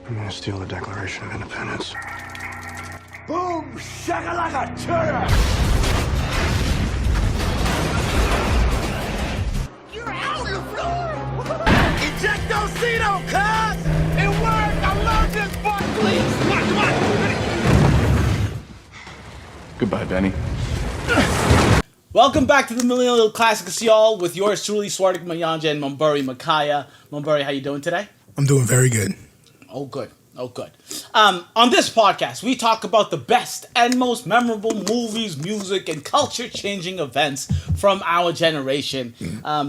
I'm gonna steal the Declaration of Independence. Boom! Shakalaka turner! You're out on the floor! Ejectocito, cuz! It worked! I love this part! Please! Come on! Goodbye, Benny. Welcome back to the Millennial Classics, y'all, with yours truly, Swartik Mayanja and Mumburi Makaya. Mumburi, how you doing today? I'm doing very good. Oh, good. Oh, good. On this podcast, we talk about the best and most memorable movies, music, and culture-changing events from our generation.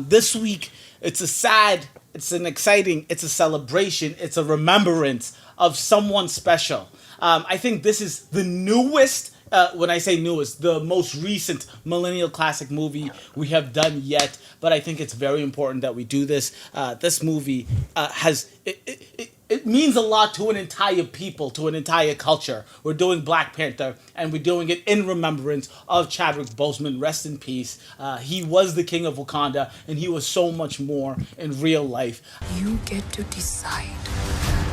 This week, it's a sad, it's an exciting, it's a celebration, it's a remembrance of someone special. I think this is the newest, when I say newest, the most recent Millennial Classic movie we have done yet, but I think it's very important that we do this. This movie it means a lot to an entire people, to an entire culture. We're doing Black Panther, and we're doing it in remembrance of Chadwick Boseman. Rest in peace. He was the king of Wakanda, and he was so much more in real life. You get to decide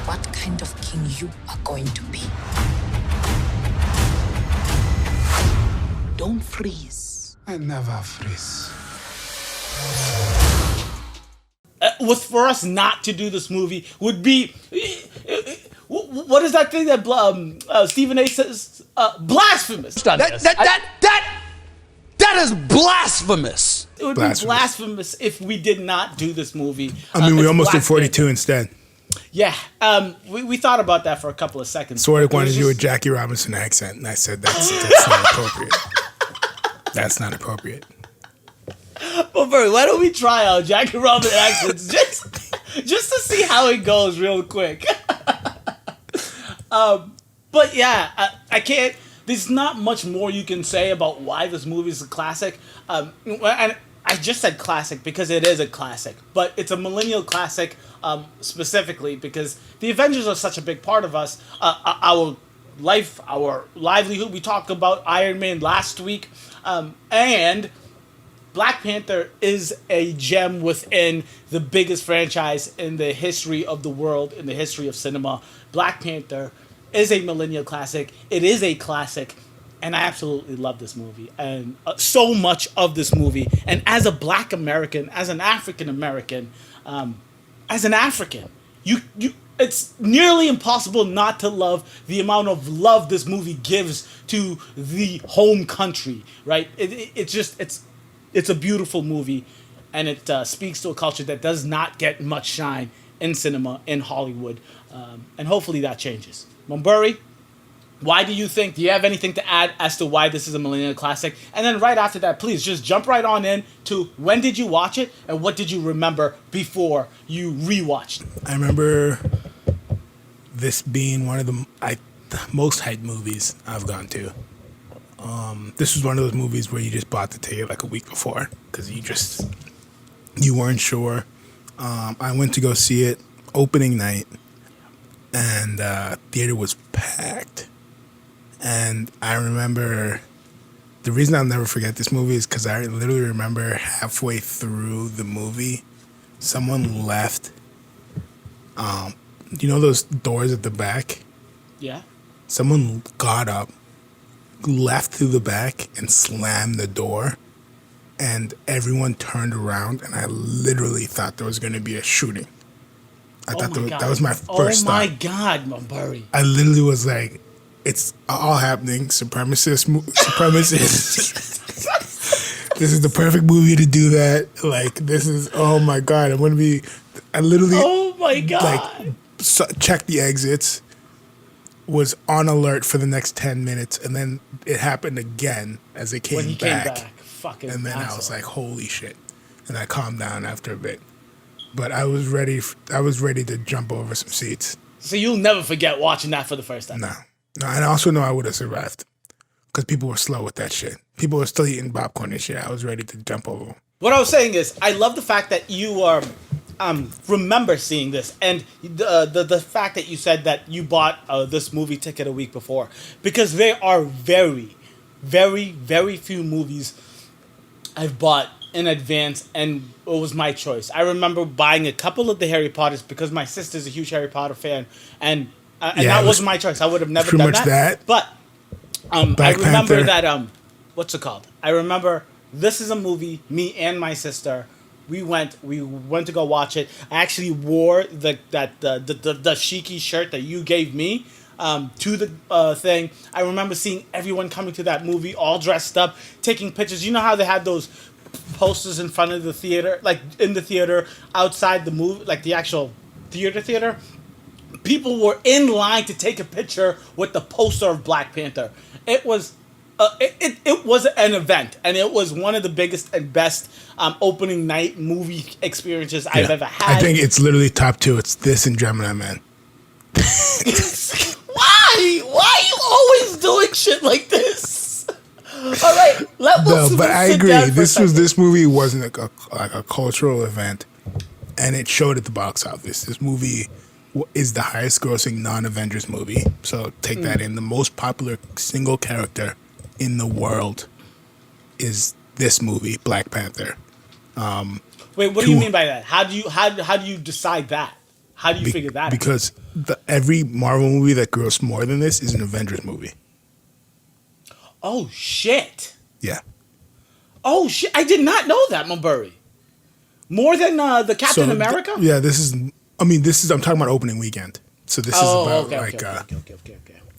what kind of king you are going to be. Don't freeze. I never freeze. For us not to do this movie would be, what is that thing that Stephen A says? Blasphemous. That is blasphemous! It would be blasphemous if we did not do this movie. I mean, we It's almost did Black 42 Panther. instead. Yeah, we thought about that for a couple of seconds. Swartik It wanted was to do a just- Jackie Robinson accent, and I said that's not appropriate. That's not appropriate. Well, Bert, why don't we try out Jackie Robinson accents just to see how it goes real quick. But yeah, I can't. There's not much more you can say about why this movie is a classic. And I just said classic because it is a classic, but it's a millennial classic specifically because the Avengers are such a big part of us. Our life, our livelihood. We talked about Iron Man last week, and Black Panther is a gem within the biggest franchise in the history of the world, in the history of cinema. Black Panther is a millennial classic. It is a classic, and I absolutely love this movie and so much of this movie. And as a Black American, as an African American, it's nearly impossible not to love the amount of love this movie gives to the home country, right? It's a beautiful movie, and it speaks to a culture that does not get much shine in cinema, in Hollywood, and hopefully that changes. Mumburi, why do you have anything to add as to why this is a millennial classic? And then right after that, please just jump right on in to when did you watch it, and what did you remember before you rewatched it? I remember this being one of the most hyped movies I've gone to. This was one of those movies where you just bought the ticket like a week before because you weren't sure. I went to go see it opening night, and theater was packed. And I remember the reason I'll never forget this movie is because I literally remember halfway through the movie, someone left. You know those doors at the back? Yeah. Someone got up, left through the back, and slammed the door, and everyone turned around, and I literally thought there was going to be a shooting. That was my first thought. Oh my God, Mumburi. I literally was like, it's all happening. Supremacists. This is the perfect movie to do that. Like, this is, oh my God. I literally, Oh my God. like, checked the exits, was on alert for the next 10 minutes, and then it happened again as it came when he back. came back. Fucking And then I was asshole. like, holy shit. And I calmed down after a bit. But I was ready to jump over some seats. So you'll never forget watching that for the first time. No, and I also know I would have survived. Because people were slow with that shit. People were still eating popcorn and shit. I was ready to jump over them. What I was saying is, I love the fact that you remember seeing this, and the fact that you said that you bought this movie ticket a week before, because there are very, very, very few movies I've bought in advance, and it was my choice. I remember buying a couple of the Harry Potters because my sister's a huge Harry Potter fan, and Yeah, that was my choice. I would have never pretty done much that. that. But I Black remember Panther. that what's it called? I remember this is a movie. Me and my sister, we went to go watch it. I actually wore the Shiki shirt that you gave me to the thing. I remember seeing everyone coming to that movie all dressed up, taking pictures. You know how they had those posters in front of the theater, like in the theater, outside the movie, like the actual theater. People were in line to take a picture with the poster of Black Panther. It was it was an event, and it was one of the biggest and best opening night movie experiences I've ever had. I think it's literally top two. It's this and Gemini Man. Why are you always doing shit like this? All right, But I agree. This movie wasn't like a cultural event, and it showed at the box office. This movie is the highest grossing non-Avengers movie. So take that in. The most popular single character in the world is this movie, Black Panther. Wait, what do you mean by that? How do you decide that? How do you figure that out? Because every Marvel movie that grossed more than this is an Avengers movie. Oh shit. Yeah. Oh shit! I did not know that, Mulberry. More than the Captain America? Yeah, I'm talking about opening weekend. So this is about okay.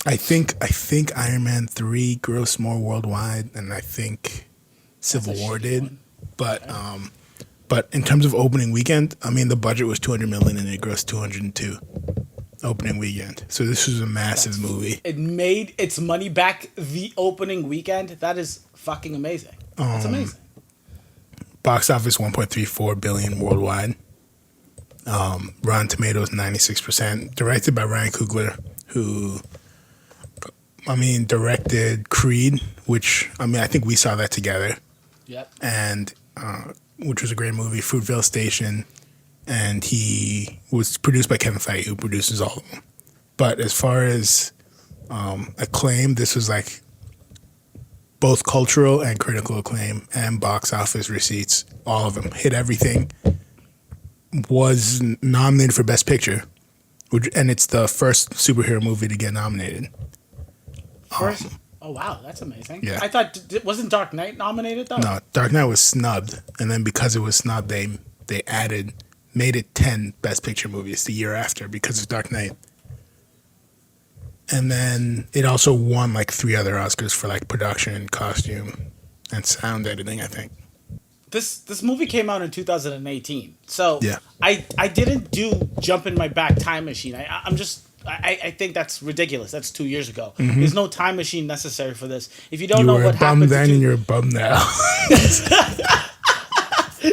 I think Iron Man 3 grossed more worldwide than I think Civil War did. But in terms of opening weekend, I mean the budget was $200 million and it grossed 202 opening weekend. So this was a massive movie. It made its money back the opening weekend. That is fucking amazing. That's amazing. Box office 1.34 billion worldwide. Rotten Tomatoes 96%. Directed by Ryan Coogler, who directed Creed, which I think we saw that together. Yep. And which was a great movie. Fruitvale Station, and he was produced by Kevin Feige, who produces all of them. But as far as acclaim, this was like both cultural and critical acclaim and box office receipts. All of them hit everything. Was nominated for Best Picture, and it's the first superhero movie to get nominated. First. Oh wow, that's amazing. Yeah. I thought wasn't Dark Knight nominated though? No, Dark Knight was snubbed, and then because it was snubbed, they made it 10 Best Picture movies the year after because of Dark Knight. And then it also won like 3 other Oscars for like production, costume, and sound editing, I think. This movie came out in 2018, so yeah. I didn't do jump in my back time machine. I think that's ridiculous. That's 2 years ago. Mm-hmm. There's no time machine necessary for this. If you don't know what happened, you were a bum then and you're a bum now.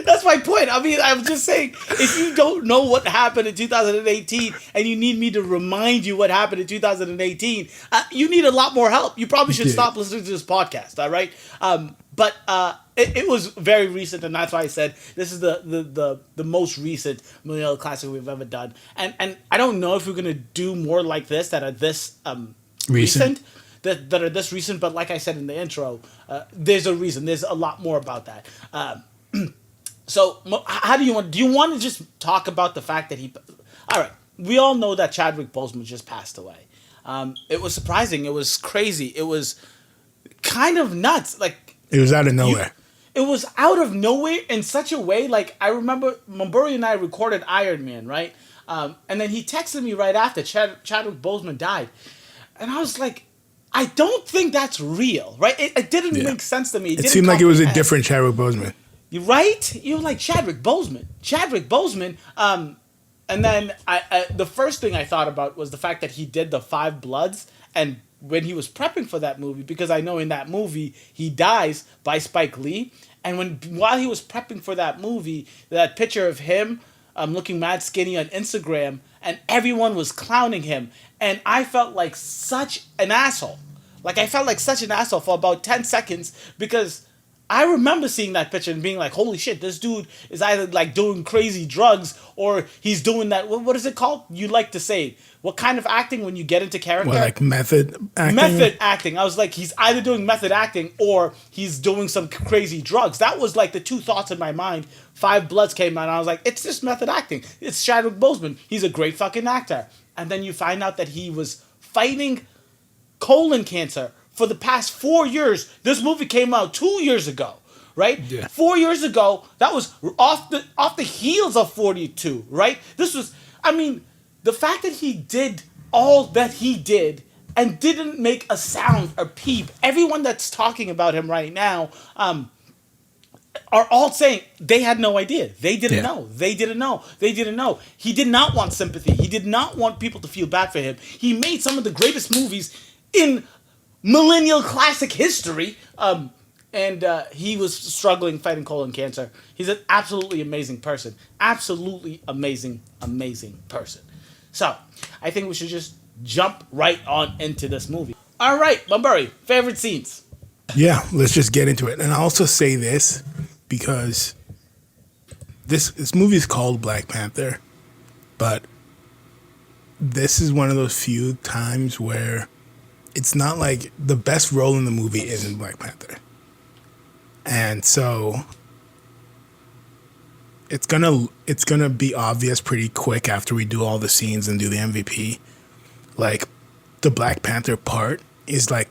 That's my point. I mean, I'm just saying, if you don't know what happened in 2018 and you need me to remind you what happened in 2018, you need a lot more help. You probably should stop listening to this podcast, all right? But it was very recent, and that's why I said this is the most recent Millennial classic we've ever done. And I don't know if we're going to do more like this that are this recent. That are this recent, but like I said in the intro, there's a reason. There's a lot more about that. So, how do you want to just talk about the fact that all right, we all know that Chadwick Boseman just passed away. It was surprising. It was crazy. It was kind of nuts. Like, it was out of nowhere. It was out of nowhere in such a way. Like, I remember Mamburi and I recorded Iron Man, right? And then he texted me right after Chadwick Boseman died. And I was like, I don't think that's real, right? It didn't make sense to me. It seemed like it was a different Chadwick Boseman. Right? You're like, Chadwick Boseman. And then the first thing I thought about was the fact that he did the 5 Bloods, and when he was prepping for that movie, because I know in that movie he dies by Spike Lee, and while he was prepping for that movie, that picture of him looking mad skinny on Instagram, and everyone was clowning him, and I felt like such an asshole. Like, I felt like such an asshole for about 10 seconds because I remember seeing that picture and being like, holy shit, this dude is either like doing crazy drugs or he's doing that. What is it called? You like to say, what kind of acting when you get into character? Well, like method acting? Method acting. I was like, he's either doing method acting or he's doing some crazy drugs. That was like the two thoughts in my mind. Five Bloods came out and I was like, it's just method acting. It's Chadwick Boseman. He's a great fucking actor. And then you find out that he was fighting colon cancer for the past 4 years. This movie came out 2 years ago, right? Yeah. 4 years ago, that was off the heels of 42, right? This was, I mean, the fact that he did all that he did and didn't make a sound or peep. Everyone that's talking about him right now are all saying they had no idea. They didn't know. They didn't know. They didn't know. He did not want sympathy. He did not want people to feel bad for him. He made some of the greatest movies in Millennial classic history, and he was struggling fighting colon cancer. He's an absolutely amazing person. Absolutely amazing person. So, I think we should just jump right on into this movie. All right, Bunbury, favorite scenes. Yeah, let's just get into it. And I'll also say this because this movie is called Black Panther, but this is one of those few times where it's not like the best role in the movie isn't Black Panther. And so it's gonna be obvious pretty quick after we do all the scenes and do the MVP. Like the Black Panther part is like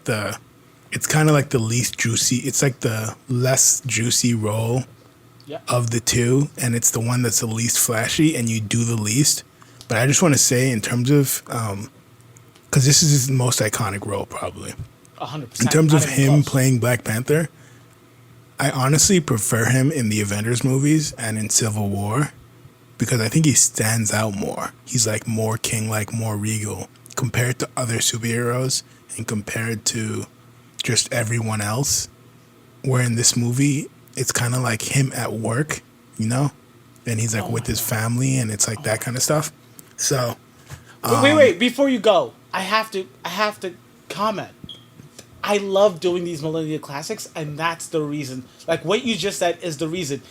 it's kind of like the least juicy. It's like the less juicy role of the two, and it's the one that's the least flashy, and you do the least. But I just want to say, in terms of because this is his most iconic role, probably. 100%. In terms of him playing Black Panther, I honestly prefer him in the Avengers movies and in Civil War because I think he stands out more. He's like more king-like, more regal compared to other superheroes and compared to just everyone else. Where in this movie, it's kind of like him at work, you know? And he's like with his family and it's like that kind of stuff. So... wait, before you go, I have to comment. I love doing these Millennial classics, and that's the reason. Like what you just said is the reason.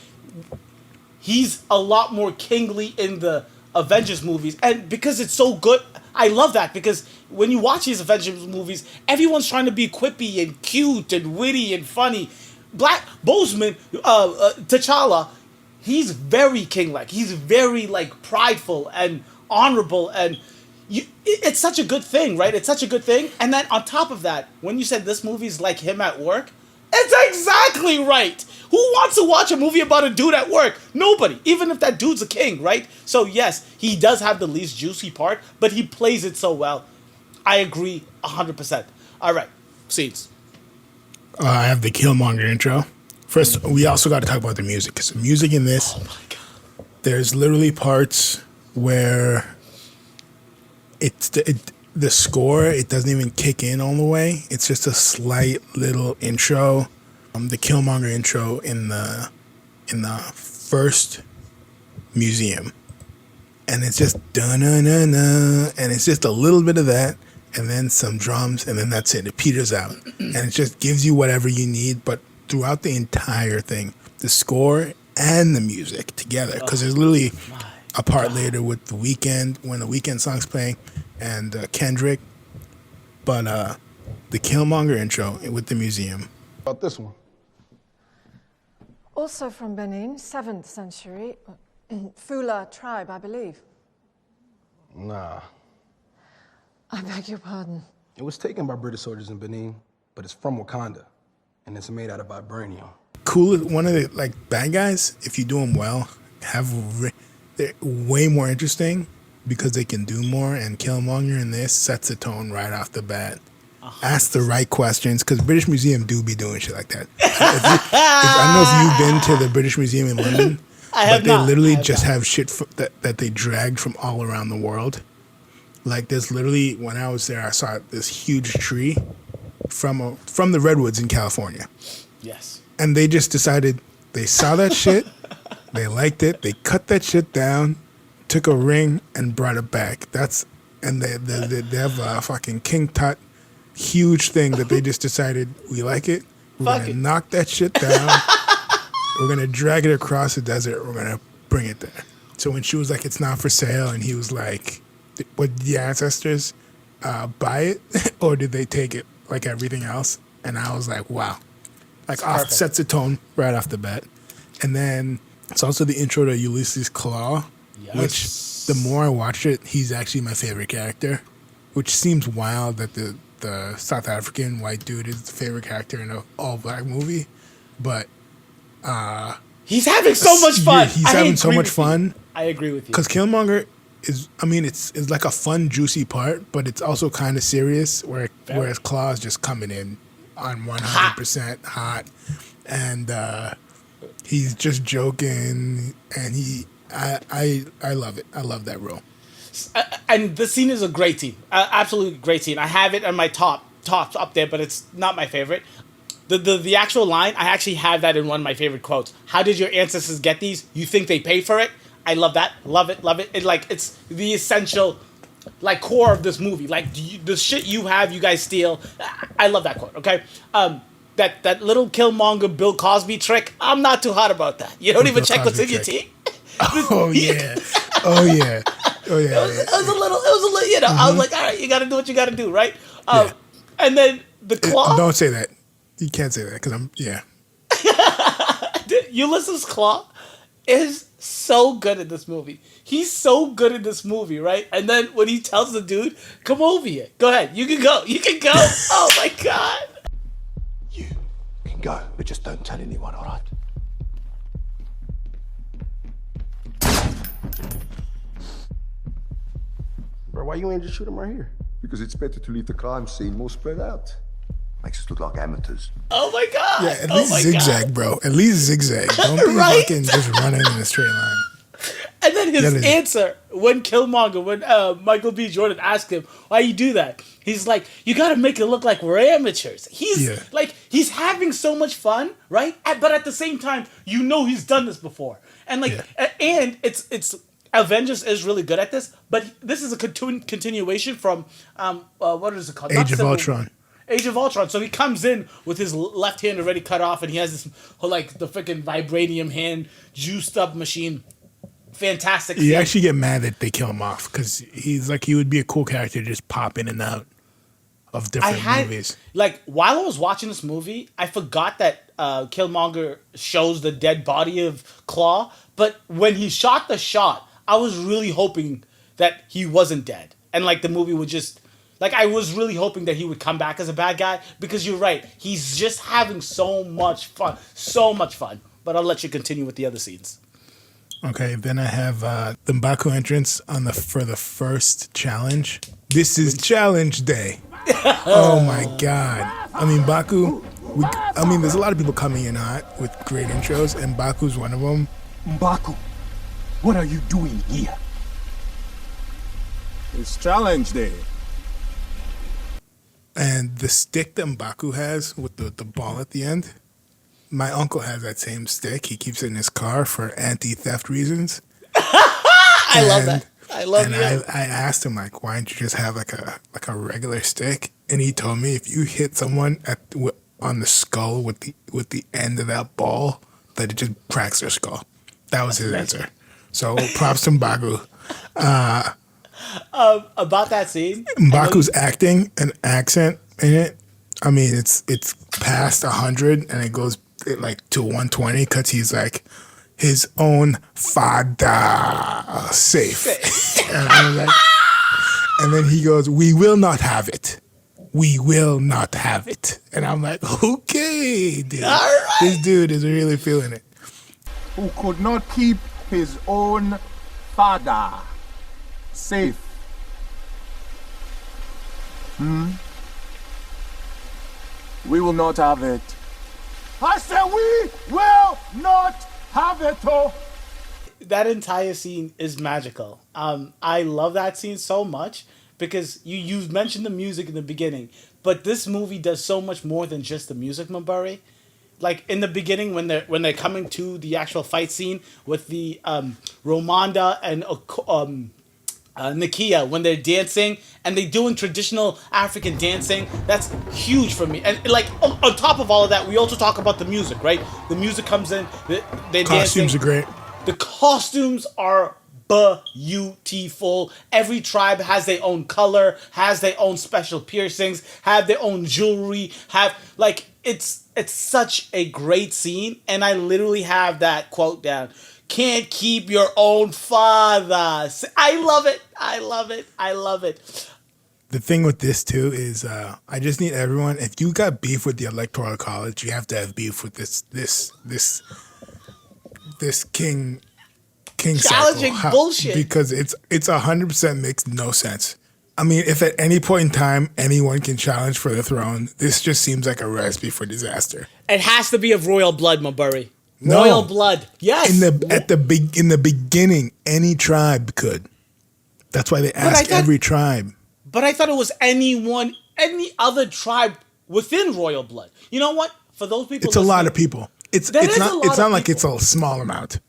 He's a lot more kingly in the Avengers movies, and because it's so good, I love that because when you watch these Avengers movies, everyone's trying to be quippy and cute and witty and funny. Black Boseman, T'Challa, he's very king-like. He's very like prideful and honorable and. It's such a good thing, right? It's such a good thing. And then on top of that, when you said this movie's like him at work, it's exactly right. Who wants to watch a movie about a dude at work? Nobody, even if that dude's a king, right? So yes, he does have the least juicy part, but he plays it so well. I agree 100%. All right, scenes. I have the Killmonger intro. First, we also got to talk about the music. Because the music in this, Oh my God. there's literally parts where... the score, it doesn't even kick in all the way. It's just a slight little intro. The Killmonger intro in the first museum. And it's just da-na-na-na, and it's just a little bit of that, and then some drums, and then that's it. It peters out. And it just gives you whatever you need, but throughout the entire thing, the score and the music together. Because there's literally a part later with The Weeknd, when the Weeknd song's playing, and Kendrick. But the Killmonger intro with the museum. About this one. Also from Benin, 7th century. Fula tribe, I believe. Nah. I beg your pardon. It was taken by British soldiers in Benin, but it's from Wakanda, and it's made out of vibranium. Cool, one of the like bad guys, if you do them well, they're way more interesting because they can do more, and Killmonger in this sets the tone right off the bat. Ask the right questions, because British Museum do be doing shit like that. I don't know if you've been to the British Museum in London, but they literally just have shit that they dragged from all around the world. Like there's literally, when I was there, I saw this huge tree from the redwoods in California. Yes. And they just decided, they saw that shit, they liked it, they cut that shit down, took a ring and brought it back. And they have a fucking King Tut huge thing that they just decided, we like it, We're Fuck gonna it. knock that shit down. We're gonna drag it across the desert. We're gonna bring it there. So when she was like, "It's not for sale," and he was like, "Would the ancestors buy it, or did they take it like everything else?" And I was like, "Wow!" Like off perfect. sets the tone right off the bat. And then it's also the intro to Ulysses Claw, which the more I watch it, he's actually my favorite character. Which seems wild that the South African white dude is the favorite character in an all black movie, but He's having so much fun. He's I having so agree much with you. fun. I agree with you. Because Killmonger is, I mean, it's like a fun, juicy part, but it's also kind of serious. Whereas Claw is just coming in on 100% hot, and he's just joking, and I love it. I love that role. And the scene is a great scene. Absolutely great scene. I have it on my tops up there, but it's not my favorite. The actual line, I actually have that in one of my favorite quotes. How did your ancestors get these? You think they paid for it? I love that. Love it. Love it. It's the essential, like, core of this movie. Like, the shit you have, you guys steal. I love that quote, okay? That little Killmonger Bill Cosby trick, I'm not too hot about that. You don't even Bill check what's in Cosby your trick. tea? Oh yeah. Oh yeah. Oh yeah. It was a little, you know, I was like, all right, you got to do what you got to do, right? Yeah. And then the claw. Don't say that. You can't say that because yeah. Ulysses Claw is so good in this movie. He's so good in this movie, right? And then when he tells the dude, come over here. Go ahead. You can go. You can go. Oh, my God. You can go, but just don't tell anyone, all right? Bro, why you ain't just shoot him right here? Because it's better to leave the crime scene more spread out. Makes us look like amateurs. Oh, my God. Yeah, at Oh least my zigzag, God. bro. At least zigzag. Don't be Right? fucking just running in a straight line. And then his Yeah, answer when Killmonger, when Michael B. Jordan asked him why you do that, he's like, "You got to make it look like we're amateurs." He's having so much fun, right? But at the same time, you know he's done this before, and and it's Avengers is really good at this, but this is a continuation from what is it called? Age of Ultron. Age of Ultron. So he comes in with his left hand already cut off, and he has this like the freaking vibranium hand juiced up machine. Fantastic. You actually get mad that they kill him off because he's like he would be a cool character to just pop in and out of different movies. Like while I was watching this movie, I forgot that Killmonger shows the dead body of Claw. But when he shot the shot, I was really hoping that he wasn't dead, and like the movie would just like I was really hoping that he would come back as a bad guy because you're right, he's just having so much fun. But I'll let you continue with the other scenes. Okay, then I have the M'Baku entrance for the first challenge. This is challenge day. Oh my god! I mean, M'Baku. There's a lot of people coming in hot with great intros, and M'Baku's one of them. M'Baku, what are you doing here? It's challenge day. And the stick that M'Baku has with the ball at the end. My uncle has that same stick. He keeps it in his car for anti-theft reasons. I love that. I love it. I asked him like, why don't you just have like a regular stick? And he told me if you hit someone on the skull with the end of that ball, that it just cracks their skull. That was his answer. So props to M'Baku. About that scene, M'Baku's acting and accent in it. I mean, it's past 100 and it goes like to 120 because he's like his own father safe. And I was like, and then he goes, "We will not have it. We will not have it." And I'm like, okay, dude. All right. This dude is really feeling it. Who could not keep his own father safe. We will not have it. I said we will not have it. Oh. That entire scene is magical. I love that scene so much because you mentioned the music in the beginning, but this movie does so much more than just the music, Mabari. Like in the beginning when they're coming to the actual fight scene with the Romanda and Nakia, when they're dancing and they're doing traditional African dancing, that's huge for me. And like on top of all of that, we also talk about the music, right? The music comes in, they're Costumes dancing. are great. The costumes are beautiful. Every tribe has their own color, has their own special piercings, have their own jewelry, have like it's such a great scene, and I literally have that quote down. Can't keep your own father. I love it. I love it. I love it. The thing with this too is I just need everyone. If you got beef with the Electoral College, you have to have beef with this king challenging cycle. bullshit. Because it's 100% makes no sense. I mean, if at any point in time anyone can challenge for the throne, this just seems like a recipe for disaster. It has to be of royal blood, Marbury. No. Royal blood. Yes. In the beginning, any tribe could. That's why they ask every tribe. But I thought it was any other tribe within royal blood. You know what? For those people, it's a lot of people. It's not like it's a small amount.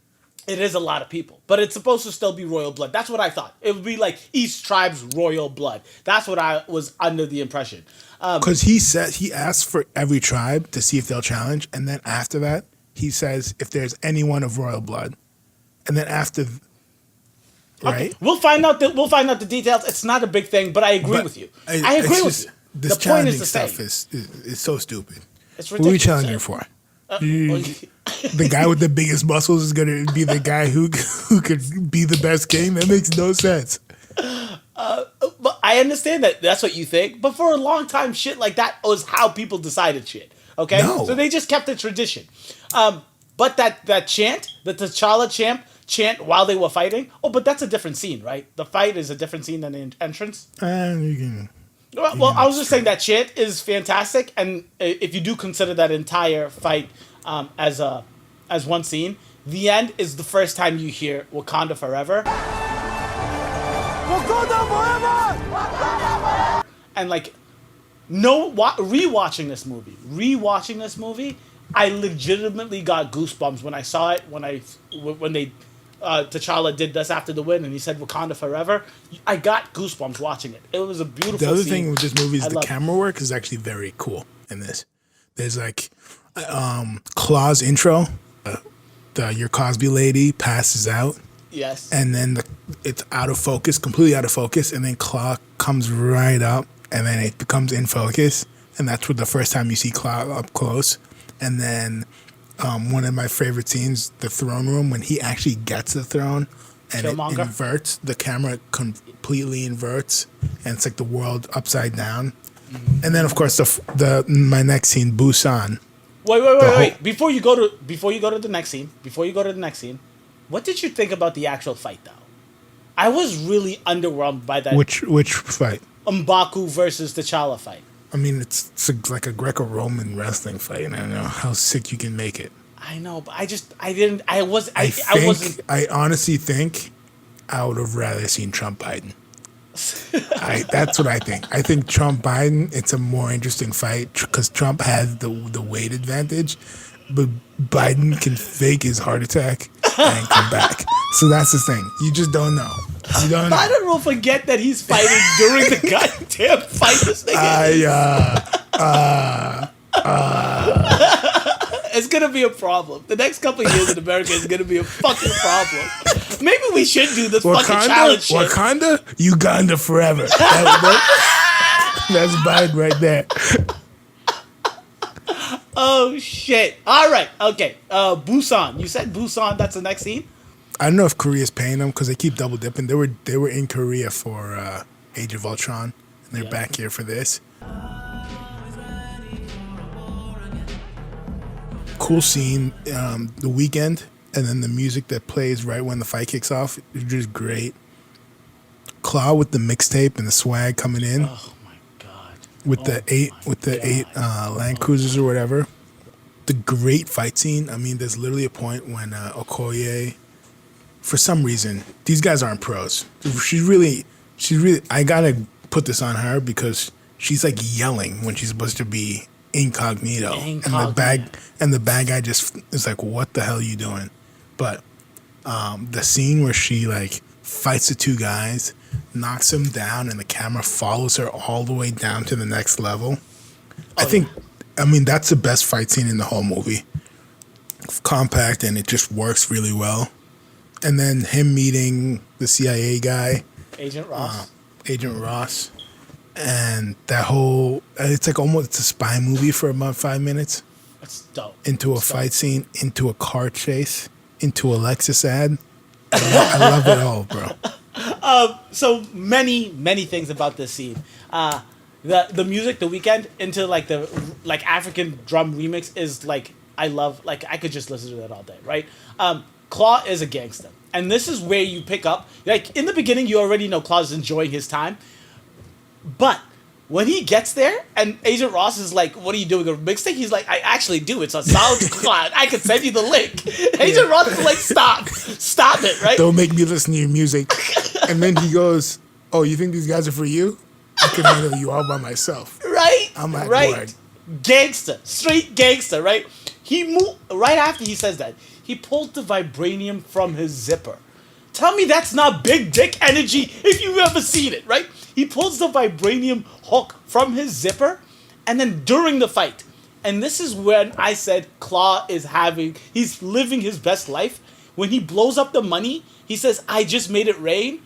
It is a lot of people, but it's supposed to still be royal blood. That's what I thought. It would be like each tribe's royal blood. That's what I was under the impression. Because he asks for every tribe to see if they'll challenge, and then after that, he says if there's anyone of royal blood, and then after, right? Okay. We'll find out the details. It's not a big thing, but I agree with you. I agree with you. This the point is challenging the stuff same. is so stupid. It's ridiculous. What are we challenging for? The guy with the biggest muscles is going to be the guy who could be the best king? That makes no sense. But I understand that that's what you think. But for a long time, shit like that was how people decided shit. Okay? No. So they just kept the tradition. But that chant, the T'Challa chant while they were fighting, but that's a different scene, right? The fight is a different scene than the entrance. Well, I was just saying that chant is fantastic, and if you do consider that entire fight as one scene, the end is the first time you hear Wakanda Forever. Wakanda forever! Wakanda forever! And like, rewatching this movie, I legitimately got goosebumps when I saw it. When they T'Challa did this after the win, and he said Wakanda Forever. I got goosebumps watching it. It was a beautiful scene. The other thing with this movie is the camera work is actually very cool in this. There's like Claw's intro. Your Cosby lady passes out. Yes. And then it's out of focus, completely out of focus, and then Claw comes right up, and then it becomes in focus, and that's the first time you see Claw up close. And then one of my favorite scenes, the throne room, when he actually gets the throne, and Killmonger. It inverts, the camera completely inverts, and it's like the world upside down. Mm-hmm. And then of course my next scene, Busan. Wait! Before you go to the next scene, what did you think about the actual fight, though? I was really underwhelmed by that. Which fight? M'Baku versus T'Challa fight. I mean, it's like a Greco-Roman wrestling fight, and I don't know how sick you can make it. I know, but I honestly think I would have rather seen Trump Biden. That's what I think. I think Trump Biden, it's a more interesting fight because Trump has the weight advantage, but Biden can fake his heart attack and come back. So that's the thing. You just don't know. You don't know. I don't know. Forget that he's fighting during the goddamn fight. This nigga. It's gonna be a problem. The next couple of years in America is gonna be a fucking problem. Maybe we should do this fucking challenge shit. Wakanda, Uganda forever. That's Biden right there. Oh shit! All right, okay. Busan. You said Busan. That's the next scene. I don't know if Korea's paying them because they keep double dipping. They were in Korea for Age of Ultron, and they're back here for this. Cool scene, the weekend, and then the music that plays right when the fight kicks off is just great. Claw with the mixtape and the swag coming in. Oh my god! With the eight Land Cruisers or whatever. The great fight scene. I mean, there's literally a point when Okoye, for some reason, these guys aren't pros. She's really. I gotta put this on her because she's like yelling when she's supposed to be incognito. And the bad guy just is like, "What the hell are you doing?" But the scene where she like fights the two guys, knocks him down and the camera follows her all the way down to the next level. I mean, that's the best fight scene in the whole movie. Compact, and it just works really well. And then him meeting the CIA guy, Agent Ross. And that whole, it's like almost it's a spy movie for about 5 minutes. That's dope. Into a fight scene, into a car chase, into a Lexus ad. I love it all, bro. So many things about this scene. The music, The Weeknd, into like the African drum remix is like, I love, like I could just listen to that all day, right? Claw is a gangster. And this is where you pick up, like in the beginning you already know Claw is enjoying his time. But when he gets there and Agent Ross is like, what are you doing, a mixtape? He's like, I actually do. It's a SoundCloud. I can send you the link. Agent Ross is like, stop it, right? Don't make me listen to your music. And then he goes, oh, you think these guys are for you? I can handle you all by myself. Right? I'm like, right? Word. Gangster. Straight gangster, right? He moved, right after he says that, he pulled the vibranium from his zipper. Tell me that's not big dick energy if you've ever seen it, right? He pulls the vibranium hook from his zipper, and then during the fight, and this is when I said Claw he's living his best life. When he blows up the money, he says, I just made it rain.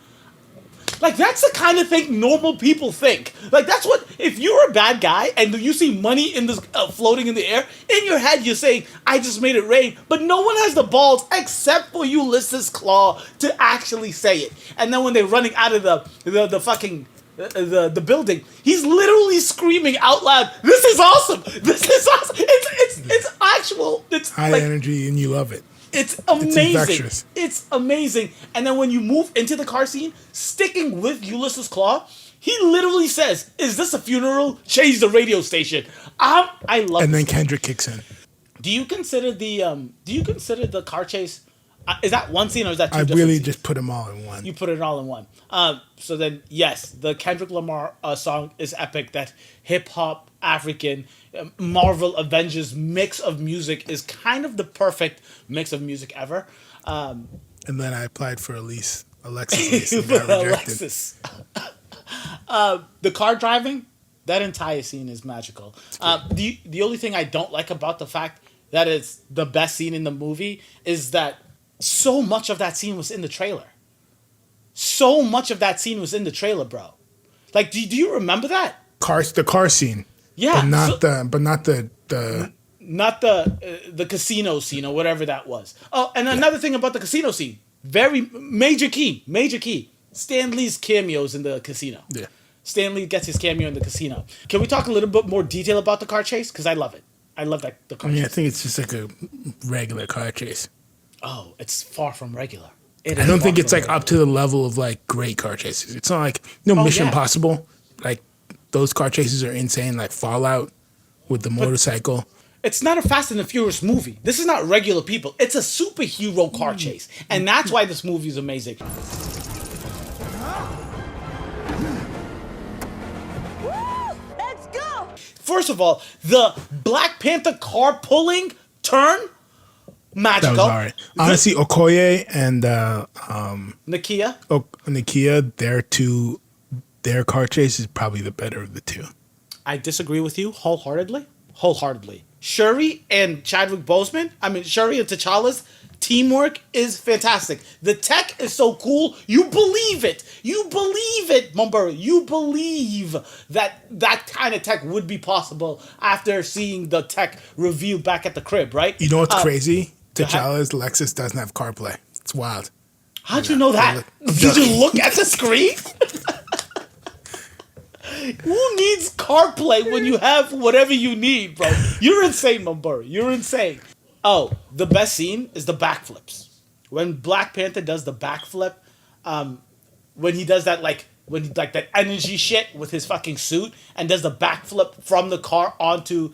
Like, that's the kind of thing normal people think. Like, that's what, if you're a bad guy and you see money in this floating in the air, in your head you're saying, I just made it rain. But no one has the balls except for Ulysses Claw to actually say it. And then when they're running out of the fucking, the building, he's literally screaming out loud, this is awesome! This is awesome! It's actual, it's high like, energy and you love it. It's amazing. It's It's amazing. And then when you move into the car scene, sticking with Ulysses Claw, he literally says, is this a funeral? Change the radio station. I love it. And then Kendrick kicks in. Do you consider the car chase, is that one scene or is that two I different really scenes? just put them all in one. You put it all in one. So then, yes, the Kendrick Lamar song is epic. That hip-hop, African, Marvel Avengers mix of music is kind of the perfect mix of music ever. And then I applied for Alexis lease and got rejected. Alexis. The car driving, that entire scene is magical. The only thing I don't like about the fact that it's the best scene in the movie is that so much of that scene was in the trailer. So much of that scene was in the trailer, bro. Like, do you remember that? The car scene. Yeah. But not the not the casino scene or whatever that was. Oh, and another thing about the casino scene, very major key. Stan Lee's cameos in the casino. Yeah. Stan Lee gets his cameo in the casino. Can we talk a little bit more detail about the car chase? Because I love it. I love the car chase. I think it's just like a regular car chase. Oh, it's far from regular. I don't think it's like up to the level of like great car chases. It's not like Mission Impossible. Like those car chases are insane. Like Fallout with the motorcycle. It's not a Fast and the Furious movie. This is not regular people. It's a superhero car chase, and that's why this movie is amazing. Let's go! First of all, the Black Panther car pulling turn, magical. That was alright. Honestly, Okoye and Nakia. Nakia, their car chase is probably the better of the two. I disagree with you wholeheartedly. Shuri and Chadwick Boseman, Shuri and T'Challa's teamwork is fantastic. The tech is so cool. You believe it, Mumbura. You believe that kind of tech would be possible after seeing the tech revealed back at the crib, right? You know what's crazy? T'Challa's Lexus doesn't have CarPlay. It's wild. How'd you know that? Did you look at the screen? Who needs CarPlay when you have whatever you need, bro? You're insane, Mumbura. You're insane. Oh, the best scene is the backflips. When Black Panther does the backflip, when he does that, that energy shit with his fucking suit and does the backflip from the car onto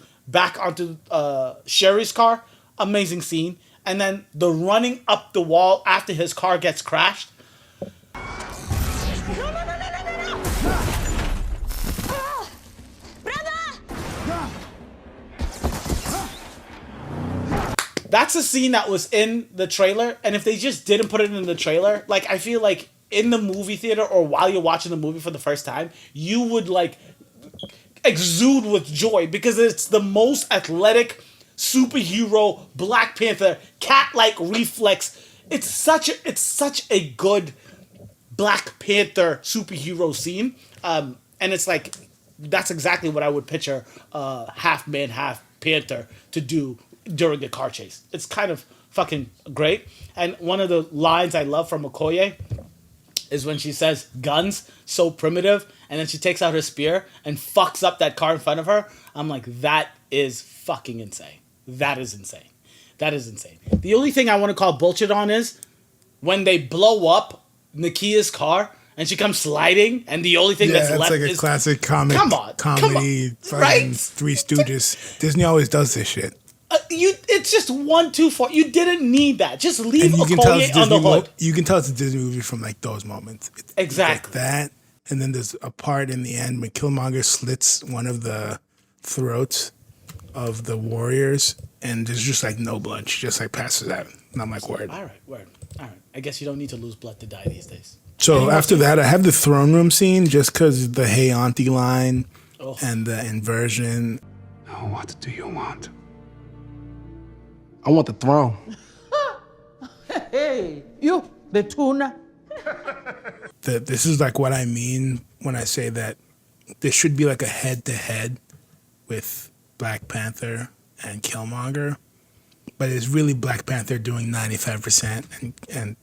Sherry's car, amazing scene. And then the running up the wall after his car gets crashed. That's a scene that was in the trailer, and if they just didn't put it in the trailer, like, I feel like in the movie theater or while you're watching the movie for the first time, you would like exude with joy because it's the most athletic superhero Black Panther cat-like reflex. It's such a good Black Panther superhero scene, and it's like that's exactly what I would picture half man, half panther to do during the car chase. It's kind of fucking great. And one of the lines I love from Okoye is when she says guns so primitive, and then she takes out her spear and fucks up that car in front of her. I'm like, that is fucking insane. That is insane. That is insane. The only thing I want to call bullshit on is when they blow up Nakia's car and she comes sliding, and the only thing that's left like a is classic comedy, right? Three Stooges. Disney always does this shit. It's just 1, 2, 4. You didn't need that. Just leave Okoye on the hood. You can tell it's a Disney movie from like those moments. Exactly. Like that, and then there's a part in the end when Killmonger slits one of the throats of the warriors, and there's just like no blood. She just like passes out. And I'm like, word. All right. I guess you don't need to lose blood to die these days. So after that, I have the throne room scene just because the "Hey Auntie" line and the inversion. Now, what do you want? I want the throne. Hey, you, the tuna. This is like what I mean when I say that there should be like a head-to-head with Black Panther and Killmonger, but it's really Black Panther doing 95% and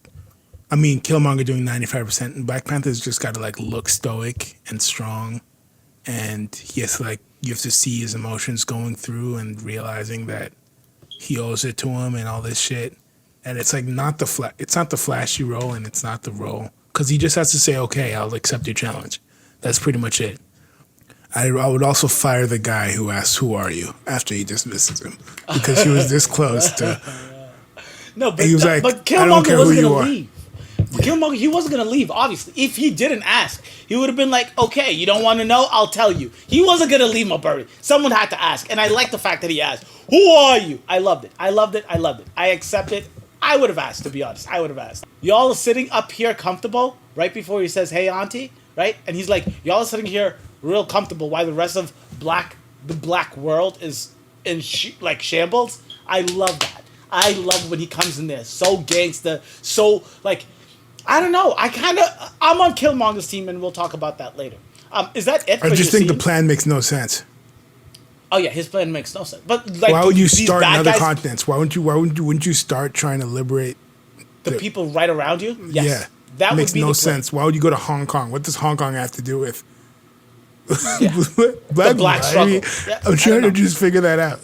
I mean Killmonger doing 95%, and Black Panther's just got to like look stoic and strong, and he has to like, you have to see his emotions going through and realizing that he owes it to him and all this shit. And it's like it's not the flashy role, and it's not the role, because he just has to say, okay, I'll accept your challenge. That's pretty much it. I would also fire the guy who asks, who are you, after he dismisses him, because he was this close to. No, but he was like, but I don't care Killmonger who wasn't you gonna are. leave. Killmonger, he wasn't gonna leave. Obviously, if he didn't ask, he would have been like, "Okay, you don't want to know? I'll tell you." He wasn't gonna leave Maburi. Someone had to ask, and I like the fact that he asked, "Who are you?" I loved it. I accept it. I would have asked, to be honest. I would have asked. Y'all are sitting up here comfortable right before he says, "Hey, Auntie," right? And he's like, "Y'all are sitting here real comfortable while the rest of the black world is in shambles." I love that. I love when he comes in there so gangster, so like. I don't know. I'm on Killmonger's team, and we'll talk about that later. Is that it for I just your think the scenes? plan makes no sense. Oh yeah, his plan makes no sense. But like, why would you these start in bad other guys, continents? Wouldn't you start trying to liberate the people right around you? Yes. Yeah, that makes would be no the plan. sense. Why would you go to Hong Kong? What does Hong Kong have to do with black struggle? Yeah, I'm trying to just figure that out.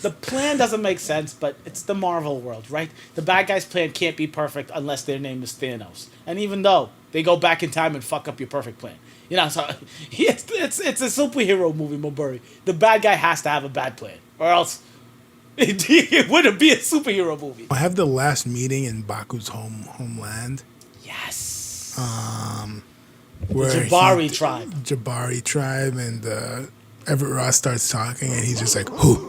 The plan doesn't make sense, but it's the Marvel world, right? The bad guy's plan can't be perfect unless their name is Thanos. And even though they go back in time and fuck up your perfect plan. You know, so it's a superhero movie, Maburi. The bad guy has to have a bad plan, or else it wouldn't be a superhero movie. I have the last meeting in Baku's homeland. Yes. Where the Jabari tribe. Jabari tribe, and Everett Ross starts talking, and he's just like, who?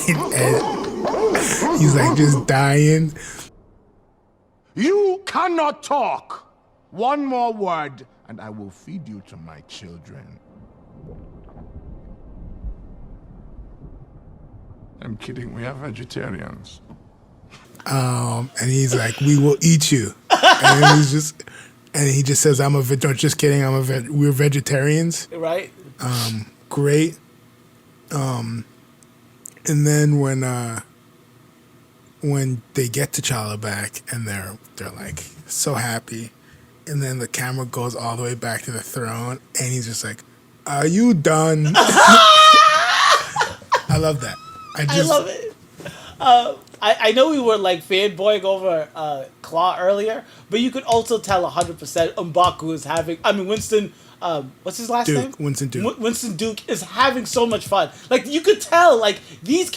and he's like just dying. You cannot talk. One more word, and I will feed you to my children. I'm kidding. We are vegetarians. And he's like, we will eat you. And he just says, I'm a just kidding, we're vegetarians. Right. Great. And then when they get T'Challa back and they're like so happy, and then the camera goes all the way back to the throne, and he's just like, "Are you done?" I love that. I love it. I know we were like fanboying over Claw earlier, but you could also tell 100% M'Baku is having. I mean, Winston. What's his last name? Winston Duke. Winston Duke is having so much fun. Like you could tell, like these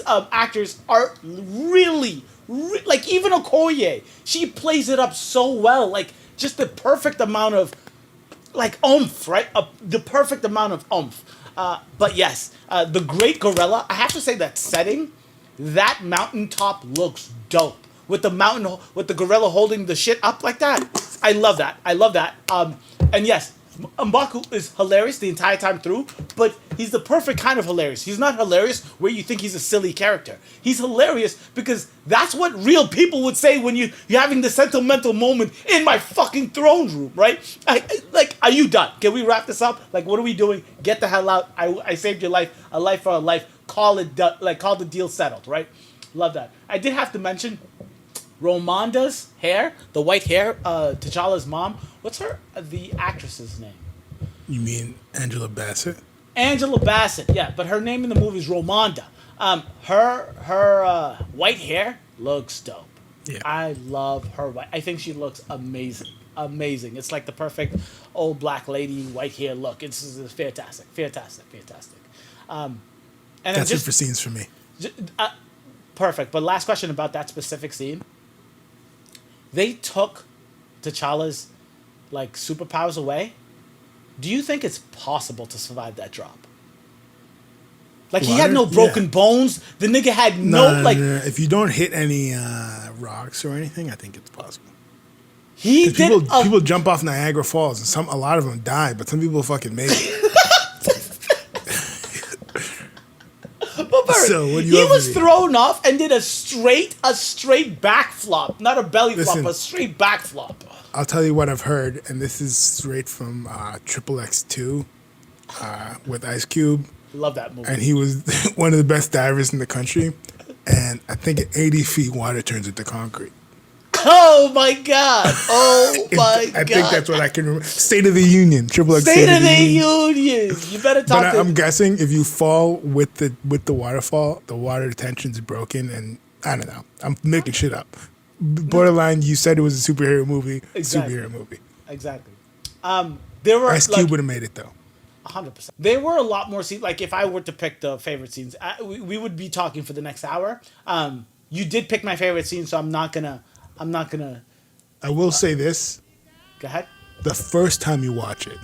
actors are really, like even Okoye, she plays it up so well. Like just the perfect amount of like oomph, right? The perfect amount of oomph. But yes, the Great Gorilla. I have to say that setting, that mountaintop looks dope. with the mountain, with the gorilla holding the shit up like that. I love that. I love that. And yes, M'Baku is hilarious the entire time through, but he's the perfect kind of hilarious. He's not hilarious where you think he's a silly character. He's hilarious because that's what real people would say when you're having the sentimental moment in my fucking throne room, right? Like, are you done? Can we wrap this up? Like, what are we doing? Get the hell out. I saved your life. A life for a life. Call it done. Like, call the deal settled, right? Love that. I did have to mention Ramonda's hair, the white hair, T'Challa's mom. What's the actress's name? You mean Angela Bassett? Angela Bassett, yeah, but her name in the movie is Ramonda. Her white hair looks dope. Yeah. I love her white. I think she looks amazing. Amazing. It's like the perfect old black lady white hair look. It's fantastic. And that's it for scenes for me. Perfect. But last question about that specific scene. They took T'Challa's like superpowers away. Do you think it's possible to survive that drop? Like he had no broken bones. The nigga had no. If you don't hit any rocks or anything, I think it's possible. People jump off Niagara Falls, and a lot of them die, but some people fucking made it. So he was thrown off and did a straight back flop, not a belly flop, a straight back flop. I'll tell you what I've heard, and this is straight from XXX2 with Ice Cube. Love that movie. And he was one of the best divers in the country. And I think at 80 feet, water turns into concrete. Oh my God! I think that's what I can remember. State of the Union, XXX. State of the Union. You better talk. But I'm guessing if you fall with the waterfall, the water tension's broken, and I don't know. I'm making shit up. Borderline, you said it was a superhero movie. Exactly. Superhero movie. Exactly. There were Ice Cube would have made it though. 100%. There were a lot more scenes. Like if I were to pick the favorite scenes, we would be talking for the next hour. You did pick my favorite scene, so I'm not gonna. I will say this. Go ahead. The first time you watch it,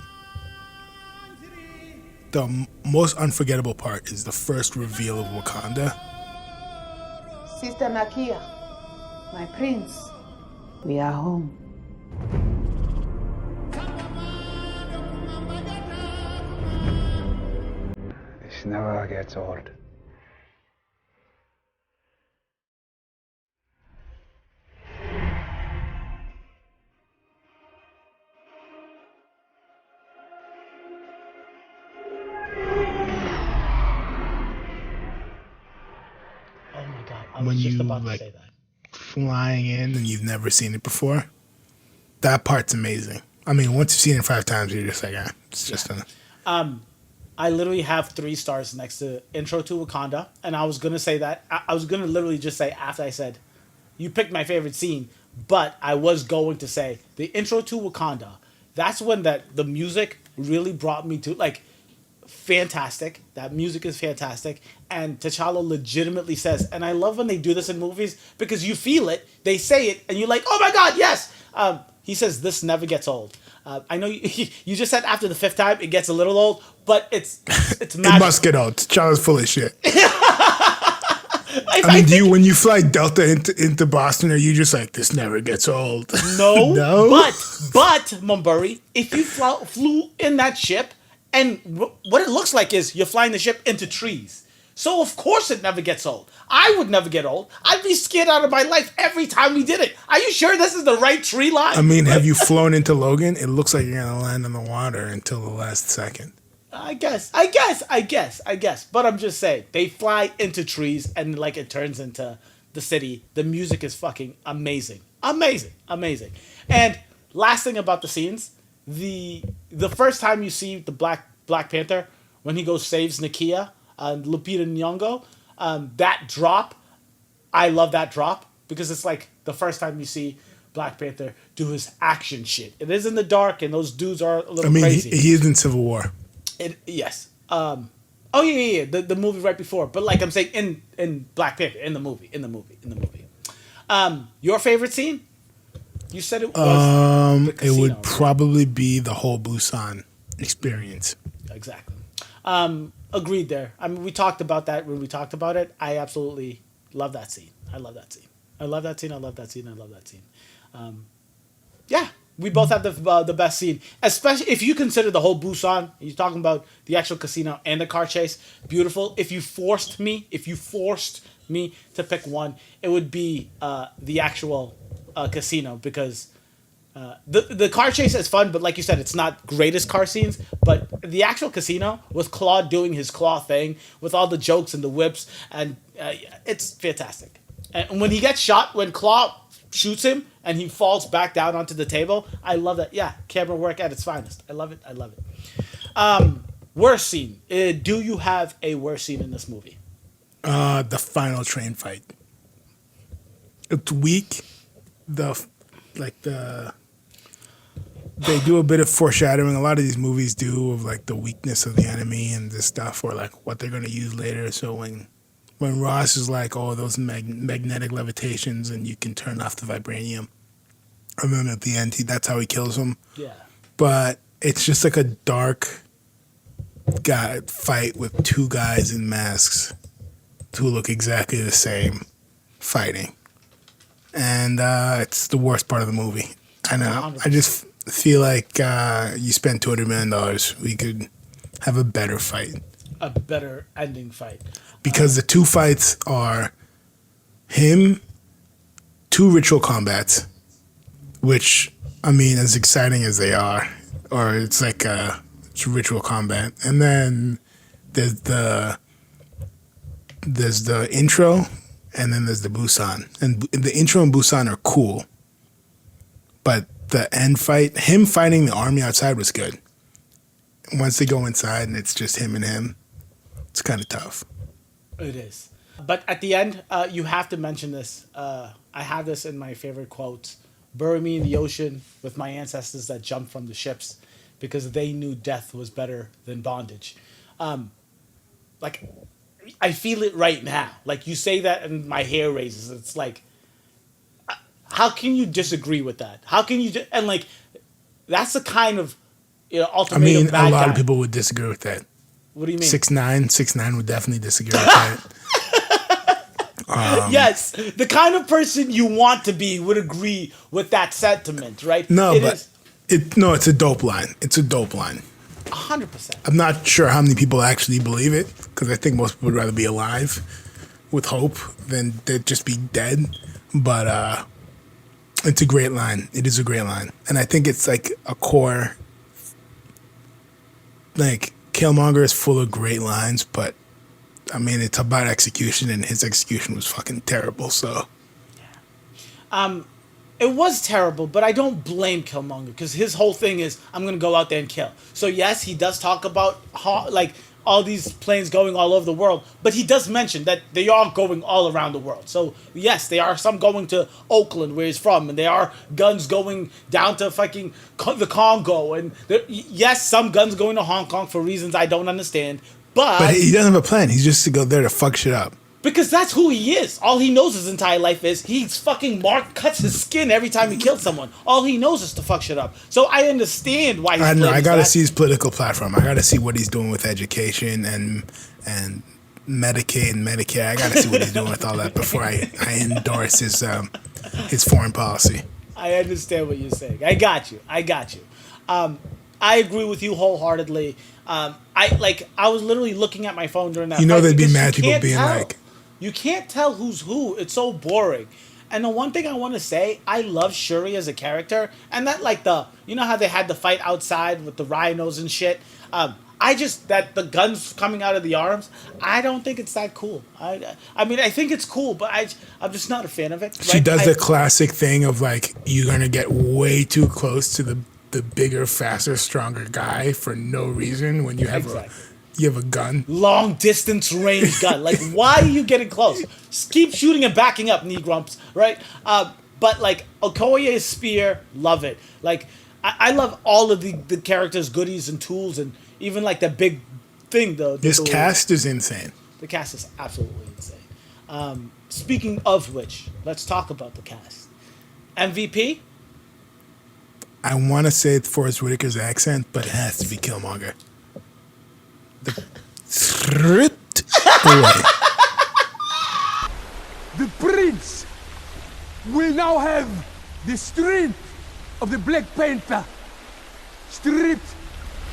the most unforgettable part is the first reveal of Wakanda. Sister Nakia, my prince, we are home. This never gets old. I was just about to say that. Flying in and you've never seen it before. That part's amazing. I mean, once you've seen it 5 times, you're just like, it's just enough. I literally have 3 stars next to Intro to Wakanda, and I was gonna say that. I was gonna literally just say after I said, you picked my favorite scene, but I was going to say the Intro to Wakanda. That's when the music really brought me to like. Fantastic. That music is fantastic. And T'Challa legitimately says, and I love when they do this in movies because you feel it, they say it, and you're like, oh my God, yes. He says, this never gets old. I know you just said after the 5th time it gets a little old, but it's magical. It must get old. T'Challa's full of shit. I mean, when you fly Delta into Boston, are you just like, this never gets old? No. No? But, Mumbury, if you flew in that ship, and what it looks like is you're flying the ship into trees. So, of course, it never gets old. I would never get old. I'd be scared out of my life every time we did it. Are you sure this is the right tree line? I mean, have you flown into Logan? It looks like you're going to land in the water until the last second. I guess. But I'm just saying, they fly into trees and like it turns into the city. The music is fucking amazing. Amazing. And last thing about the scenes, the first time you see the Black Panther, when he goes saves Nakia and Lupita Nyong'o, that drop, I love that drop because it's like the first time you see Black Panther do his action shit. It is in the dark and those dudes are a little crazy. He is in Civil War. Yes. The movie right before, but like I'm saying in Black Panther, in the movie. Your favorite scene? You said it was the casino, it would probably be the whole Busan experience. Exactly. Agreed there. I mean, we talked about that when we talked about it. I absolutely love that scene. I love that scene. Yeah, we both have the best scene, especially if you consider the whole Busan. You're talking about the actual casino and the car chase. Beautiful. If you forced me to pick one, it would be the actual casino, because the car chase is fun, but like you said, it's not greatest car scenes. But the actual casino with Claude doing his claw thing, with all the jokes and the whips, and it's fantastic. And when he gets shot, when Claw shoots him and he falls back down onto the table, I love that. Yeah, camera work at its finest. I love it. Worst scene. Do you have a worst scene in this movie? The final train fight. It's weak. They do a bit of foreshadowing. A lot of these movies do, of like the weakness of the enemy and this stuff, or like what they're gonna use later. So when Ross is like, "Oh, those magnetic levitations, and you can turn off the vibranium," and then at the end, that's how he kills him. Yeah. But it's just like a dark guy fight with two guys in masks who look exactly the same fighting, and it's the worst part of the movie. I know. 100%. I just feel like you spent $200 million. We could have a better fight. A better ending fight. Because the two fights are him, two ritual combats, which, I mean, as exciting as they are, or it's like it's ritual combat. And then there's the intro, and then there's the Busan. And the intro and Busan are cool. But the end fight, him fighting the army outside was good. Once they go inside and it's just him and him, it's kind of tough. It is. But at the end, you have to mention this. I have this in my favorite quotes. Bury me in the ocean with my ancestors that jumped from the ships because they knew death was better than bondage. Like, I feel it right now. Like, you say that and my hair raises. It's like, how can you disagree with that? How can you... And, like, that's the kind of, ultimatum. I mean, bad a lot guy. of people would disagree with that. What do you mean? 6ix9ine would definitely disagree with that. Yes, the kind of person you want to be would agree with that sentiment, right? No, it's a dope line. It's a dope line. 100%. I'm not sure how many people actually believe it, because I think most people would rather be alive with hope than they'd just be dead. But it's a great line. It is a great line. And I think it's like a core... Like, Killmonger is full of great lines, but I mean, it's about execution, and his execution was fucking terrible. So, it was terrible, but I don't blame Killmonger, because his whole thing is, I'm gonna go out there and kill. So yes, he does talk about all these planes going all over the world, but he does mention that they are going all around the world. So yes, there are some going to Oakland, where he's from, and there are guns going down to fucking the Congo, and yes, some guns going to Hong Kong for reasons I don't understand. But he doesn't have a plan. He's just to go there to fuck shit up. Because that's who he is. All he knows his entire life is he's fucking cuts his skin every time he kills someone. All he knows is to fuck shit up. So I understand why he's I gotta see his political platform. I gotta see what he's doing with education and Medicaid and Medicare. I gotta see what he's doing with all that before I endorse his foreign policy. I understand what you're saying. I got you. I agree with you wholeheartedly. I was literally looking at my phone during that. There'd be mad people being like, you can't tell who's who. It's so boring. And the one thing I want to say, I love Shuri as a character, and that how they had the fight outside with the rhinos and shit. That the guns coming out of the arms, I don't think it's that cool. I mean, I think it's cool, but I'm just not a fan of it. She does the classic thing of like, you're gonna get way too close to the bigger, faster, stronger guy for no reason when you have a gun. Long distance range gun. Like, why are you getting close? Just keep shooting and backing up, knee grumps, right? But like Okoye's spear, love it. Like, I love all of the characters' goodies and tools, and even like the big thing. This cast is insane. The cast is absolutely insane. Speaking of which, let's talk about the cast. MVP. I want to say it's Forrest Whitaker's accent, but it has to be Killmonger. The script away. The prince will now have the strength of the Black Panther stripped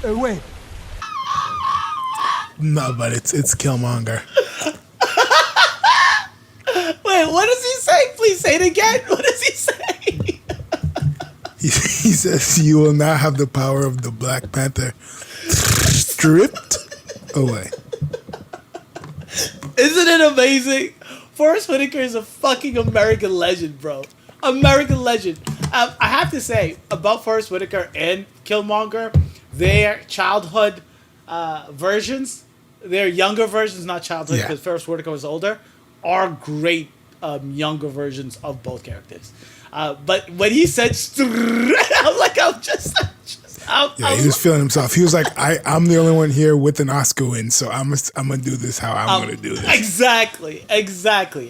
away. No, but it's Killmonger. Wait, what does he say? Please say it again. What does he say? He says you will now have the power of the Black Panther stripped away. Isn't it amazing? Forrest Whitaker is a fucking American legend, bro. American legend. I have to say about Forrest Whitaker and Killmonger, their childhood versions, their younger versions, not childhood because Forrest Whitaker was older, are great younger versions of both characters. But when he said, I'm like, he was feeling himself. He was like, I'm the only one here with an Oscar win, so I'm gonna do this how I'm gonna do this. Exactly.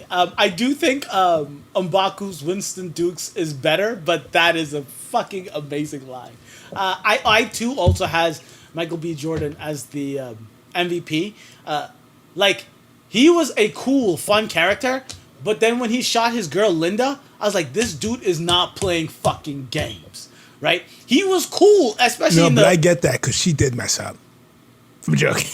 I do think M'Baku's Winston Dukes is better, but that is a fucking amazing line. I too also has Michael B. Jordan as the MVP. He was a cool, fun character, but then when he shot his girl Linda, I was like, this dude is not playing fucking games, right? He was cool, especially but I get that because she did mess up. I'm joking.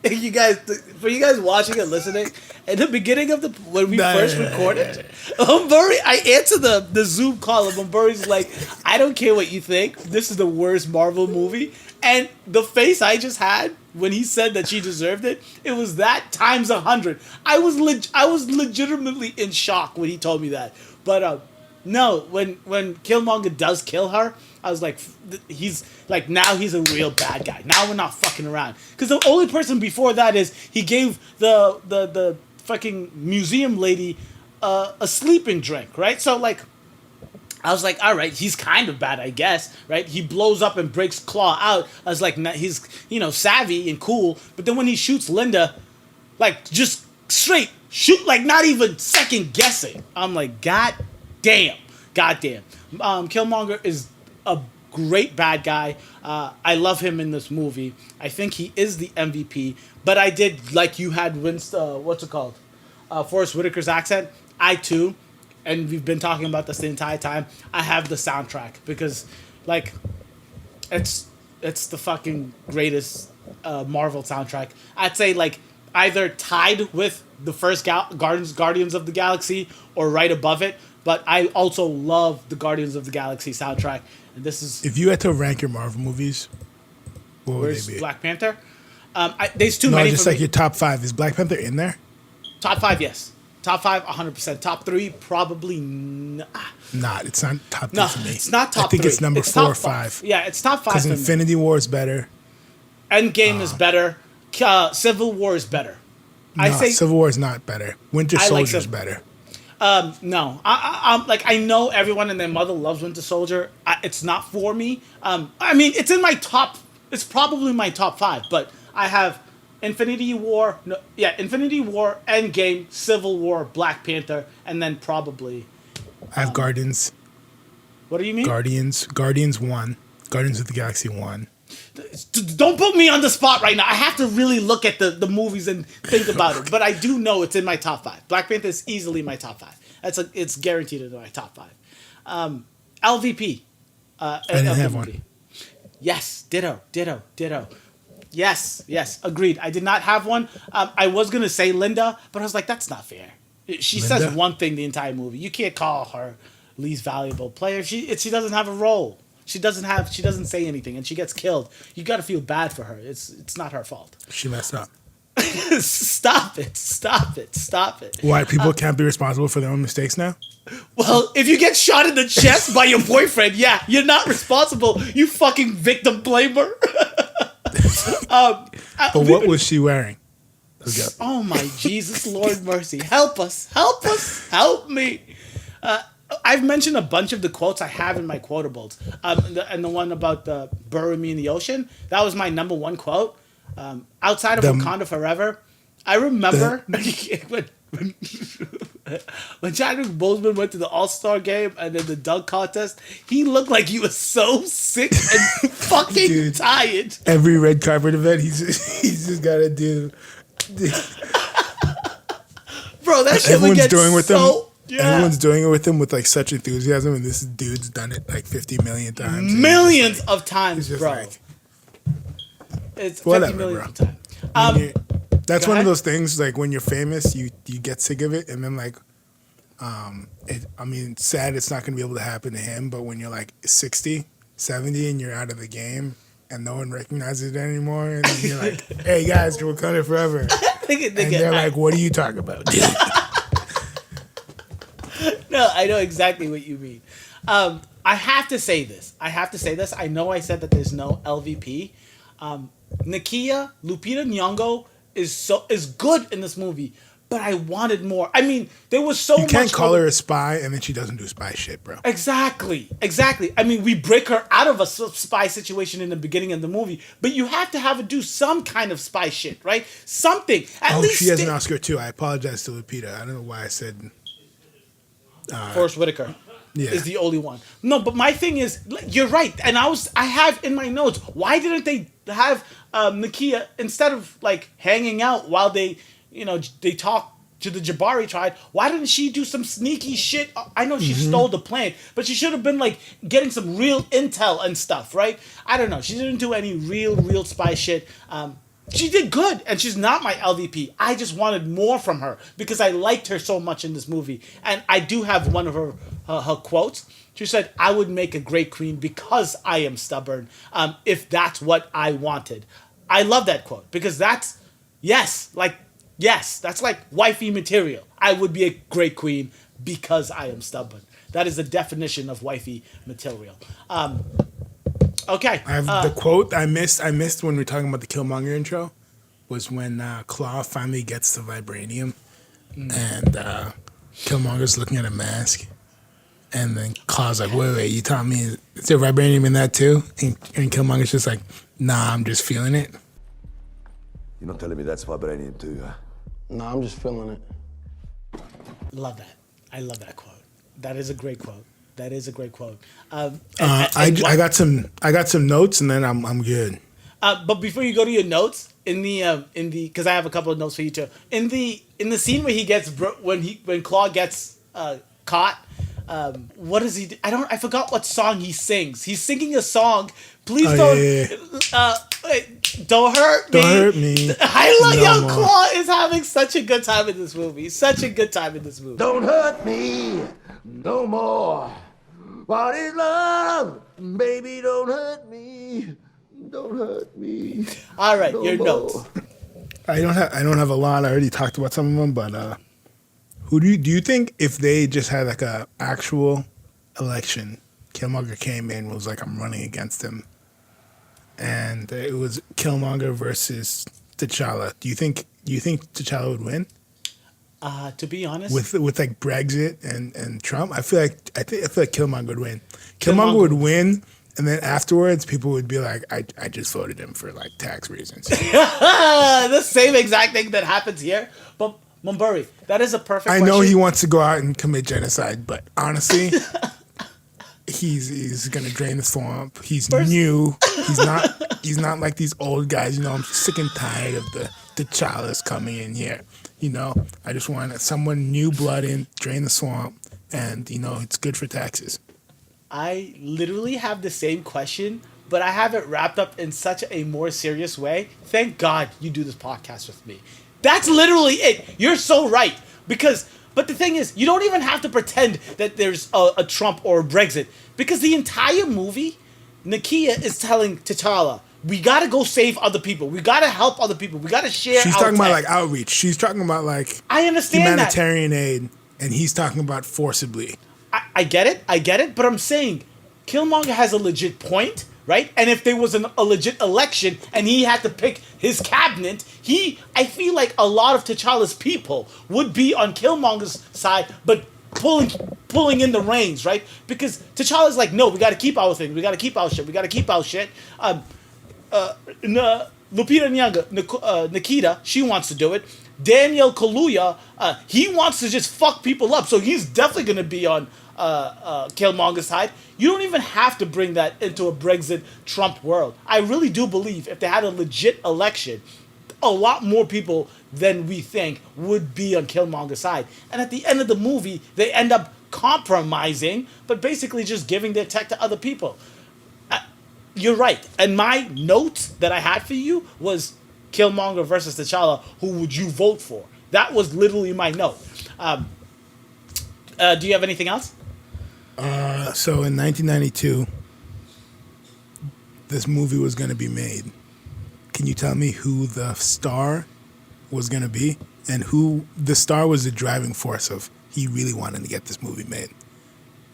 For you guys watching and listening, at the beginning of when we first recorded, I answered the Zoom call and Murray's like, I don't care what you think, this is the worst Marvel movie. And the face I just had when he said that she deserved it, it was that times 100. I was legitimately in shock when he told me that. But no, when Killmonger does kill her, I was like, he's like, now he's a real bad guy. Now we're not fucking around. Because the only person before that is he gave the fucking museum lady a sleeping drink, right? So like, I was like, all right, he's kind of bad, I guess, right? He blows up and breaks Claw out. I was like, he's, savvy and cool. But then when he shoots Linda, like, just straight shoot, like, not even second guessing. I'm like, God damn. Killmonger is a great bad guy. I love him in this movie. I think he is the MVP. But I did, like you had Forrest Whitaker's accent. I, too. And we've been talking about this the entire time. I have the soundtrack because, like, it's the fucking greatest Marvel soundtrack. I'd say like either tied with the first Guardians of the Galaxy or right above it. But I also love the Guardians of the Galaxy soundtrack. And this is if you had to rank your Marvel movies, what would they be? Black Panther. There's too many. No, just like your top 5. Is Black Panther in there? Top 5, yes. Top 5, 100%. Top 3, probably not. It's not top 3 for me. It's not top 3. I think it's number 4 or 5. Yeah, it's top 5 because Infinity War is better. Endgame is better. Civil War is better. I say Civil War is not better. Winter Soldier is better. No. I know everyone and their mother loves Winter Soldier. It's not for me. I mean, it's in my top. It's probably my top 5, but I have Infinity War, Endgame, Civil War, Black Panther, and then probably... I have Guardians. What do you mean? Guardians 1. Guardians of the Galaxy 1. Don't put me on the spot right now. I have to really look at the movies and think about it. But I do know it's in my top 5. Black Panther is easily my top 5. It's guaranteed in my top 5. LVP. I didn't have one. Yes, ditto. Yes, agreed. I did not have one. I was going to say Linda, but I was like, that's not fair. She says one thing the entire movie. You can't call her least valuable player. She doesn't have a role. She doesn't say anything, and she gets killed. You got to feel bad for her. It's not her fault. She messed up. Stop it. Why? People can't be responsible for their own mistakes now? Well, if you get shot in the chest by your boyfriend, yeah, you're not responsible. You fucking victim blamer. But what was she wearing? Oh my Jesus, Lord mercy. Help us. Help me. I've mentioned a bunch of the quotes I have in my quotables. And the one about the bury me in the ocean, that was my number 1 quote. Outside of Wakanda Forever, I remember when Chadwick Boseman went to the All-Star game and then the dunk contest, he looked like he was so sick and fucking tired. Every red carpet event, he's just got to do Bro, that shit would Everyone's get doing with so... him. Yeah. Everyone's doing it with him with like such enthusiasm, and this dude's done it like 50 million times. Millions of times, just bro. like, It's 50 whatever, million bro. of times. That's Go one ahead. of those things, like when you're famous, you get sick of it, and then like, it's sad it's not going to be able to happen to him, but when you're like 60, 70, and you're out of the game, and no one recognizes it anymore, and then you're like, hey guys, Wakanda forever. And they're like, what are you talking about? No, I know exactly what you mean. I have to say this. I know I said that there's no LVP. Nakia, Lupita Nyong'o is good in this movie, but I wanted more. I mean, there was so much. You can't call her a spy, and then she doesn't do spy shit, bro. Exactly. I mean, we break her out of a spy situation in the beginning of the movie, but you have to have her do some kind of spy shit, right? Something. At least she has an Oscar too. I apologize to Lupita. I don't know why I said. Forrest Whitaker is the only one. No, but my thing is, you're right, and I have in my notes. Why didn't they have Nakia instead of like hanging out while they talk to the Jabari tribe? Why didn't she do some sneaky shit? I know she stole the plane, but she should have been like getting some real intel and stuff, right? I don't know. She didn't do any real spy shit. She did good, and she's not my LVP. I just wanted more from her because I liked her so much in this movie. And I do have one of her quotes. She said, "I would make a great queen because I am stubborn, if that's what I wanted." I love that quote because that's that's like wifey material. I would be a great queen because I am stubborn. That is the definition of wifey material. Okay. I have the quote I missed when we were talking about the Killmonger intro was when Claw finally gets the vibranium and Killmonger's looking at a mask and then Claw's like, wait, you telling me is there vibranium in that too? And Killmonger's just like, nah, I'm just feeling it. You're not telling me that's vibranium too, huh? No, I'm just feeling it. Love that. I love that quote. That is a great quote. I got some notes and then I'm good. But before you go to your notes, in the because I have a couple of notes for you too. In the scene where he gets when Claw gets caught, what does he do? I forgot what song he sings. He's singing a song. Please don't hurt me. Don't hurt me. I love no young more. Claw is having such a good time in this movie. Don't hurt me no more. What is love? Baby, don't hurt me. Don't hurt me. All right, no your more. notes. I don't have a lot. I already talked about some of them, but who do you think if they just had like a actual election, Killmonger came in and was like, I'm running against him, and it was Killmonger versus T'Challa. Do you think T'Challa would win? To be honest, With like Brexit and Trump, I feel like Killmonger would win. Killmonger would win, and then afterwards, people would be like, I just voted him for like tax reasons. the same exact thing that happens here. But Mumburi, that is a perfect I question. know he wants to go out and commit genocide, but honestly, he's gonna drain the swamp. He's new. He's not like these old guys. I'm sick and tired of the T'Challa's coming in here. I just want someone new blood in, drain the swamp, and it's good for taxes. I literally have the same question, but I have it wrapped up in such a more serious way. Thank God you do this podcast with me. That's literally it. You're so right. But the thing is, you don't even have to pretend that there's a Trump or a Brexit, because the entire movie, Nakia is telling T'Challa, we gotta go save other people. We gotta help other people. We gotta share. She's our talking about tech. like outreach. She's talking about like I understand humanitarian aid, and he's talking about forcibly. I get it, but I'm saying Killmonger has a legit point, right? And if there was a legit election and he had to pick his cabinet, I feel like a lot of T'Challa's people would be on Killmonger's side, but pulling in the reins, right? Because T'Challa's like, no, we got to keep our thing. We got to keep our shit. Lupita Nyong'o, Nikita, she wants to do it. Daniel Kaluuya, he wants to just fuck people up, so he's definitely going to be on Killmonger's side. You don't even have to bring that into a Brexit Trump world. I really do believe if they had a legit election, a lot more people than we think would be on Killmonger's side. And at the end of the movie, they end up compromising, but basically just giving their tech to other people. You're right. And my note that I had for you was Killmonger versus T'Challa. Who would you vote for? That was literally my note. Do you have anything else? So in 1992, this movie was going to be made. Can you tell me who the star was going to be? And who the star was the driving force of he really wanted to get this movie made?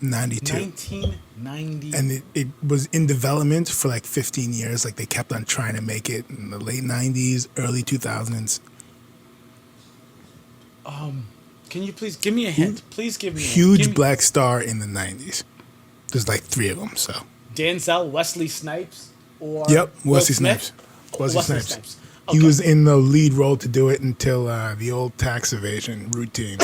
92. 1990. And it was in development for like 15 years. Like they kept on trying to make it in the late 90s, early 2000s. Can you please give me a hint? Please give me a hint. Huge black star in the 90s. There's like 3 of them, so. Denzel, Wesley Snipes, or Yep, Will Wesley Smith? Snipes. Wesley Snipes. Okay. He was in the lead role to do it until the old tax evasion routine.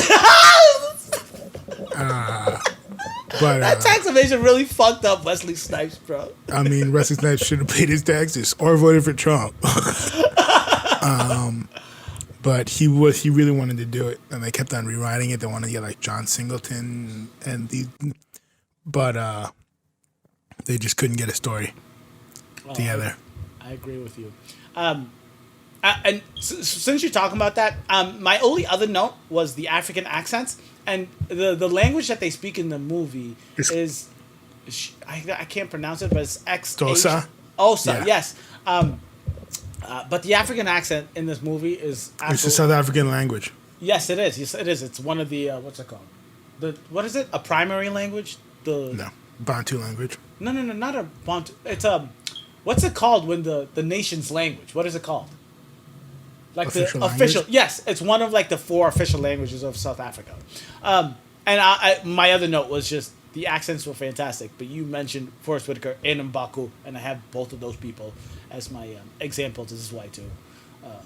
But that tax evasion really fucked up Wesley Snipes, bro. I mean, Wesley Snipes should have paid his taxes or voted for Trump. But he really wanted to do it, and they kept on rewriting it. They wanted to get like John Singleton but they just couldn't get a story together. I agree with you. And since you're talking about that, my only other note was the African accents. And the language that they speak in the movie is I can't pronounce it, but it's Xhosa. Xhosa, Yeah. yes. But the African accent in this movie is It's a South African language. Yes, it is. Yes, it is. It's one of the what's it called? What is it? A primary language? No, Bantu language. No, not a Bantu. It's what's it called when the nation's language? What is it called? Like Official the language? official. Yes, it's one of like the 4 official languages of South Africa. And my other note was just the accents were fantastic. But you mentioned Forrest Whitaker and M'Baku, and I have both of those people as my examples. This is why too.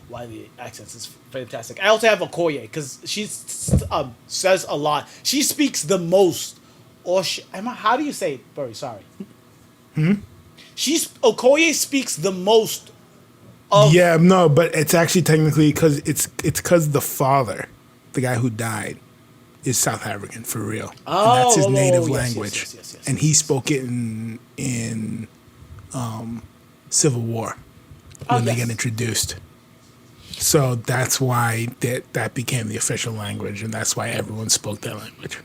Why the accents is fantastic. I also have Okoye because she says a lot. She speaks the most. How do you say it, Burry? Sorry. Okoye speaks the most. Yeah, no, but it's actually technically because it's because the father, the guy who died, is South African for real. And that's his native language. Yes, and he spoke it in Civil War when they get introduced. So that's why that became the official language, and that's why everyone spoke that language.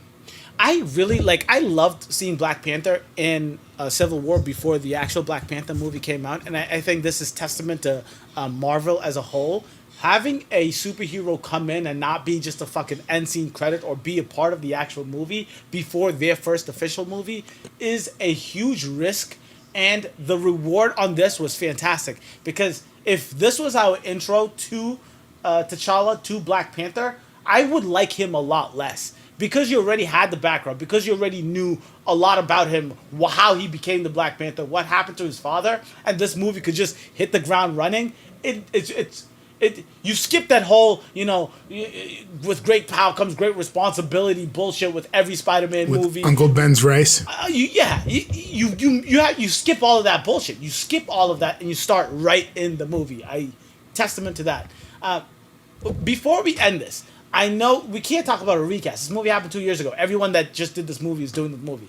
I loved seeing Black Panther in Civil War before the actual Black Panther movie came out, and I think this is testament to Marvel as a whole. Having a superhero come in and not be just a fucking end scene credit or be a part of the actual movie before their first official movie is a huge risk, and the reward on this was fantastic, because if this was our intro to T'Challa, to Black Panther, I would like him a lot less. Because you already had the background, because you already knew a lot about him, how he became the Black Panther, what happened to his father, and this movie could just hit the ground running. You skip that whole, with great power comes great responsibility bullshit with every Spider-Man movie. Uncle Ben's rice. You skip all of that bullshit. You skip all of that and you start right in the movie. Testament to that. Before we end this, I know we can't talk about a recast. This movie happened 2 years ago. Everyone that just did this movie is doing the movie.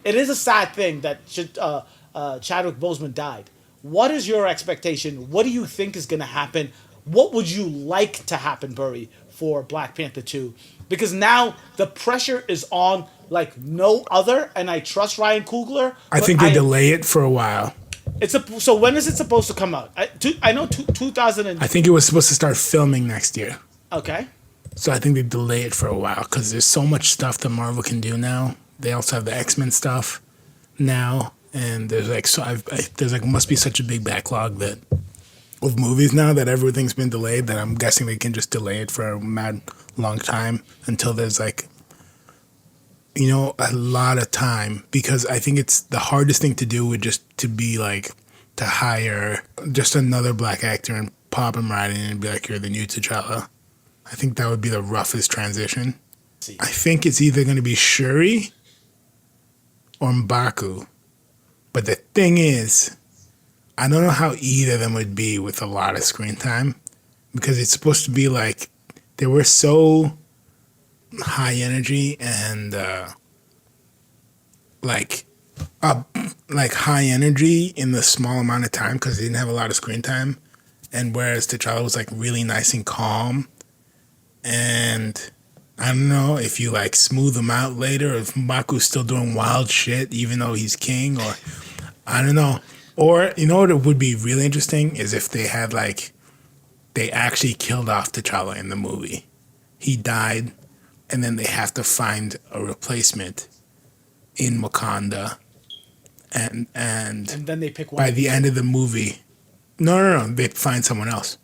It is a sad thing that Chadwick Boseman died. What is your expectation? What do you think is going to happen? What would you like to happen, Burry, for Black Panther 2? Because now the pressure is on like no other, and I trust Ryan Coogler. I think they delay it for a while. So when is it supposed to come out? I know 2000. I think it was supposed to start filming next year. Okay. So I think they delay it for a while because there's so much stuff that Marvel can do now. They also have the X-Men stuff now, and there's must be such a big backlog of movies now that everything's been delayed that I'm guessing they can just delay it for a mad long time until there's a lot of time, because I think it's the hardest thing to do would just to hire just another black actor and pop him right in and be like, you're the new T'Challa. I think that would be the roughest transition. I think it's either going to be Shuri or M'Baku. But the thing is, I don't know how either of them would be with a lot of screen time, because it's supposed to be like they were so high energy and like high energy in the small amount of time because they didn't have a lot of screen time, and whereas T'Challa was like really nice and calm, and I don't know if you like smooth him out later, or if M'Baku's still doing wild shit even though he's king, or I don't know. Or you know what would be really interesting is if they had like they actually killed off T'Challa in the movie. He died, and then they have to find a replacement in Wakanda, and then they pick one by the end of the movie. No, they find someone else.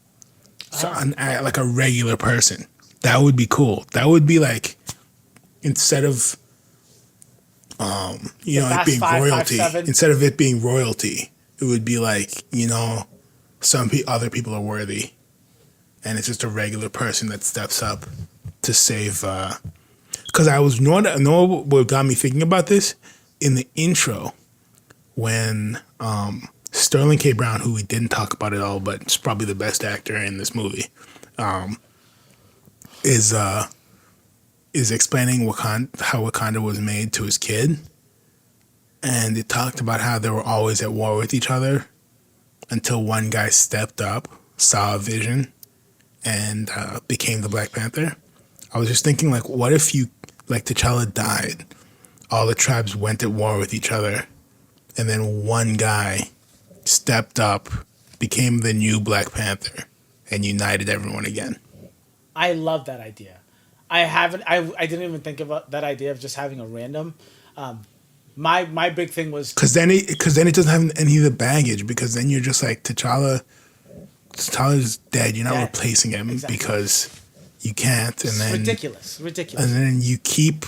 So like a regular person. That would be cool. That would be like instead of it being royalty. Instead of it being royalty, it would be like other people are worthy, and it's just a regular person that steps up to save. Because I was know what got me thinking about this in the intro when Sterling K. Brown, who we didn't talk about at all, but is probably the best actor in this movie, is explaining how Wakanda was made to his kid, and it talked about how they were always at war with each other until one guy stepped up, saw a vision, and became the Black Panther. I was just thinking, like, what if T'Challa died, all the tribes went at war with each other, and then one guy stepped up, became the new Black Panther, and united everyone again. I love that idea. I didn't even think about that idea of just having a random. My big thing was because then it doesn't have any of the baggage, because then you're just like T'Challa's dead. You're not replacing him because you can't. And then ridiculous. And then you keep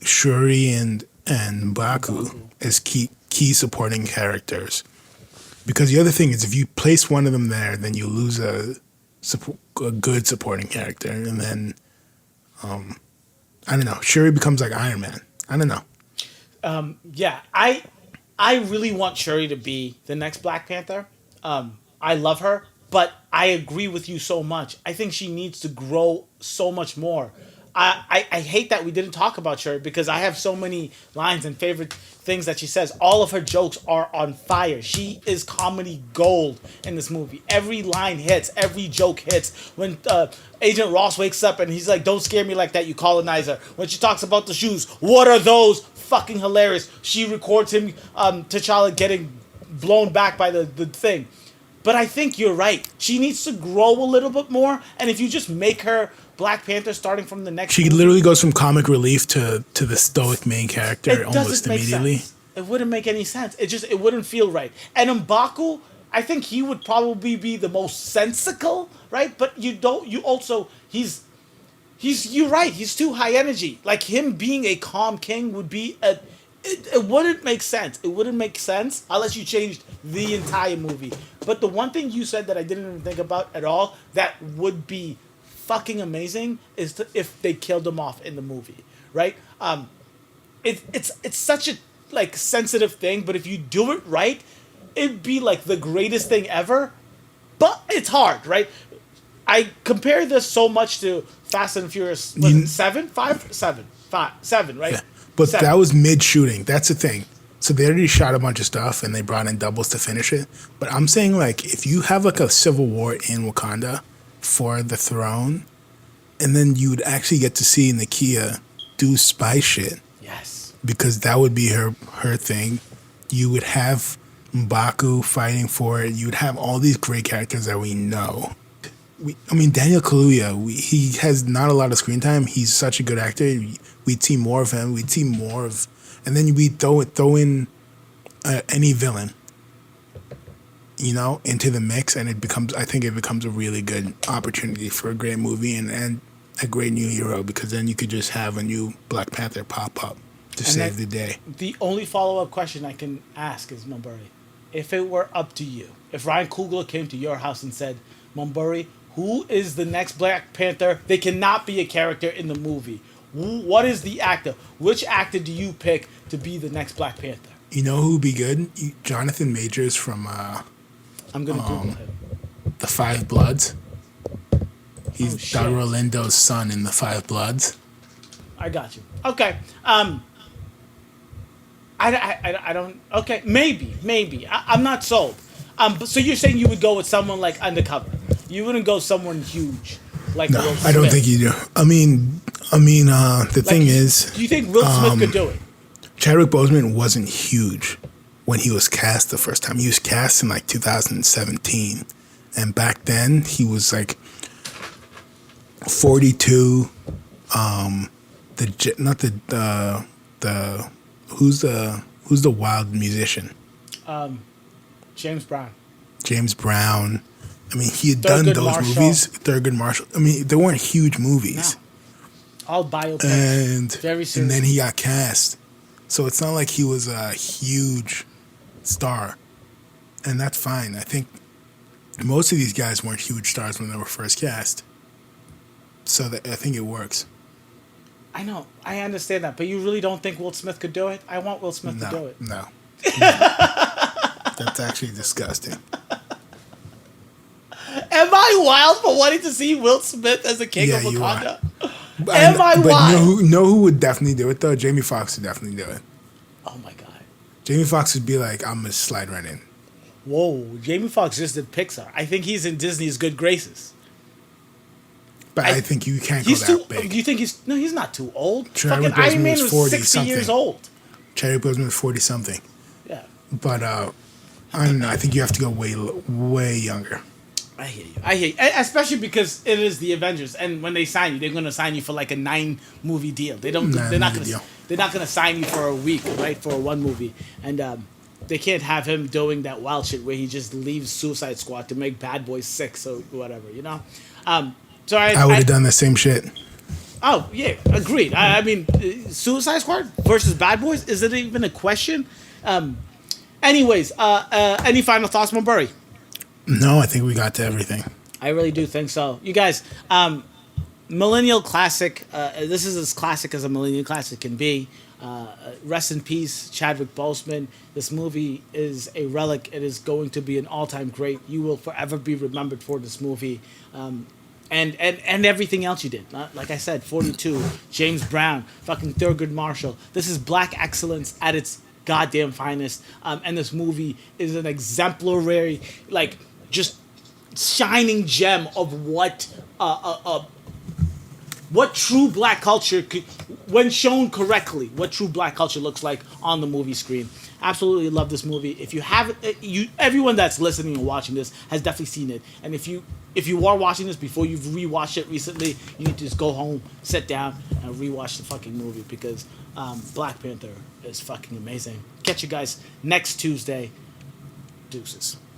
Shuri and M'Baku as key supporting characters. Because the other thing is, if you place one of them there, then you lose a good supporting character, and then I don't know. Shuri becomes like Iron Man. I don't know. I really want Shuri to be the next Black Panther. I love her, but I agree with you so much. I think she needs to grow so much more. I hate that we didn't talk about Shuri, because I have so many lines and favorite things that she says. All of her jokes are on fire. She is comedy gold in this movie. Every line hits. Every joke hits. When Agent Ross wakes up and he's like, "Don't scare me like that, you colonizer." When she talks about the shoes, "What are those?" Fucking hilarious. She records him, T'Challa getting blown back by the thing. But I think you're right. She needs to grow a little bit more. And if you just make her Black Panther starting from the next movie, literally goes from comic relief to the stoic main character almost immediately. Sense. It wouldn't make any sense. It wouldn't feel right. And M'Baku, I think he would probably be the most sensical, right? But you're right. He's too high energy. Like, him being a calm king would be it wouldn't make sense. It wouldn't make sense unless you changed the entire movie. But the one thing you said that I didn't even think about at all that would be fucking amazing is if they killed him off in the movie, right? It's such a like sensitive thing, but if you do it right, it'd be like the greatest thing ever. But it's hard, right? I compare this so much to Fast and Furious 7, right? Yeah. But 7. That was mid-shooting. That's the thing. So they already shot a bunch of stuff and they brought in doubles to finish it. But I'm saying, like, if you have like a civil war in Wakanda for the throne, and then you would actually get to see Nakia do spy shit. Yes. Because that would be her thing. You would have M'Baku fighting for it. You would have all these great characters that we know. Daniel Kaluuya, he has not a lot of screen time. He's such a good actor. We'd see more of him. We'd see more of... And then we throw in any villain, into the mix, and I think it becomes a really good opportunity for a great movie and a great new hero, because then you could just have a new Black Panther pop up to save the day. The only follow-up question I can ask is, Mumburi, if it were up to you, if Ryan Coogler came to your house and said, Mumburi, who is the next Black Panther? They cannot be a character in the movie. What is the actor? Which actor do you pick to be the next Black Panther? You know who would be good? Jonathan Majors from I'm gonna Google him. The Five Bloods. He's shit. Delroy Lindo's son in The Five Bloods. I got you. Okay. I don't. Okay, maybe. I'm not sold. So you're saying you would go with someone like Undercover? You wouldn't go someone huge like No, Will Smith. I don't think you do. I mean, the thing is, do you think Will Smith could do it? Chadwick Boseman wasn't huge when he was cast the first time. He was cast in like 2017, and back then he was like 42. Who's the wild musician? James Brown. James Brown. I mean, he had done those movies. Thurgood Marshall. I mean, they weren't huge movies. No. All biopics. And very serious. And then he got cast. So it's not like he was a huge star. And that's fine. I think most of these guys weren't huge stars when they were first cast. So I think it works. I know. I understand that. But you really don't think Will Smith could do it? I want Will Smith to do it. No. That's actually disgusting. Am I wild for wanting to see Will Smith as the king of Wakanda? Am I wild? Know who would definitely do it, though? Jamie Foxx would definitely do it. Oh, my God. Jamie Foxx would be like, I'm going to slide right in. Whoa. Jamie Foxx just did Pixar. I think he's in Disney's good graces. But I think you can't go that big. Do you think he's... No, he's not too old. Chadwick Fucking Iron Man was was 40 60 something. years old. Chadwick Boseman was 40-something. Yeah. But, I don't know. I think you have to go way younger. I hear you. Especially because it is the Avengers, and when they sign you, they're going to sign you for like a 9-movie deal. They're not going to sign you for a week, right? For one movie, and they can't have him doing that wild shit where he just leaves Suicide Squad to make Bad Boys 6 or whatever, you know. So I would have done the same shit. Oh yeah, agreed. I mean, Suicide Squad versus Bad Boys, is it even a question? Anyways, any final thoughts, Murray? No, I think we got to everything. I really do think so. You guys, Millennial classic. This is as classic as a Millennial classic can be. Rest in peace, Chadwick Boseman. This movie is a relic. It is going to be an all-time great. You will forever be remembered for this movie. And everything else you did. Like I said, 42, James Brown, fucking Thurgood Marshall. This is black excellence at its goddamn finest. And this movie is an exemplary, like, just shining gem of what true black culture could, when shown correctly, what true black culture looks like on the movie screen. Absolutely love this movie. If you haven't, everyone that's listening and watching this has definitely seen it. And if you are watching this before you've rewatched it recently, you need to just go home, sit down, and rewatch the fucking movie because Black Panther is fucking amazing. Catch you guys next Tuesday. Deuces.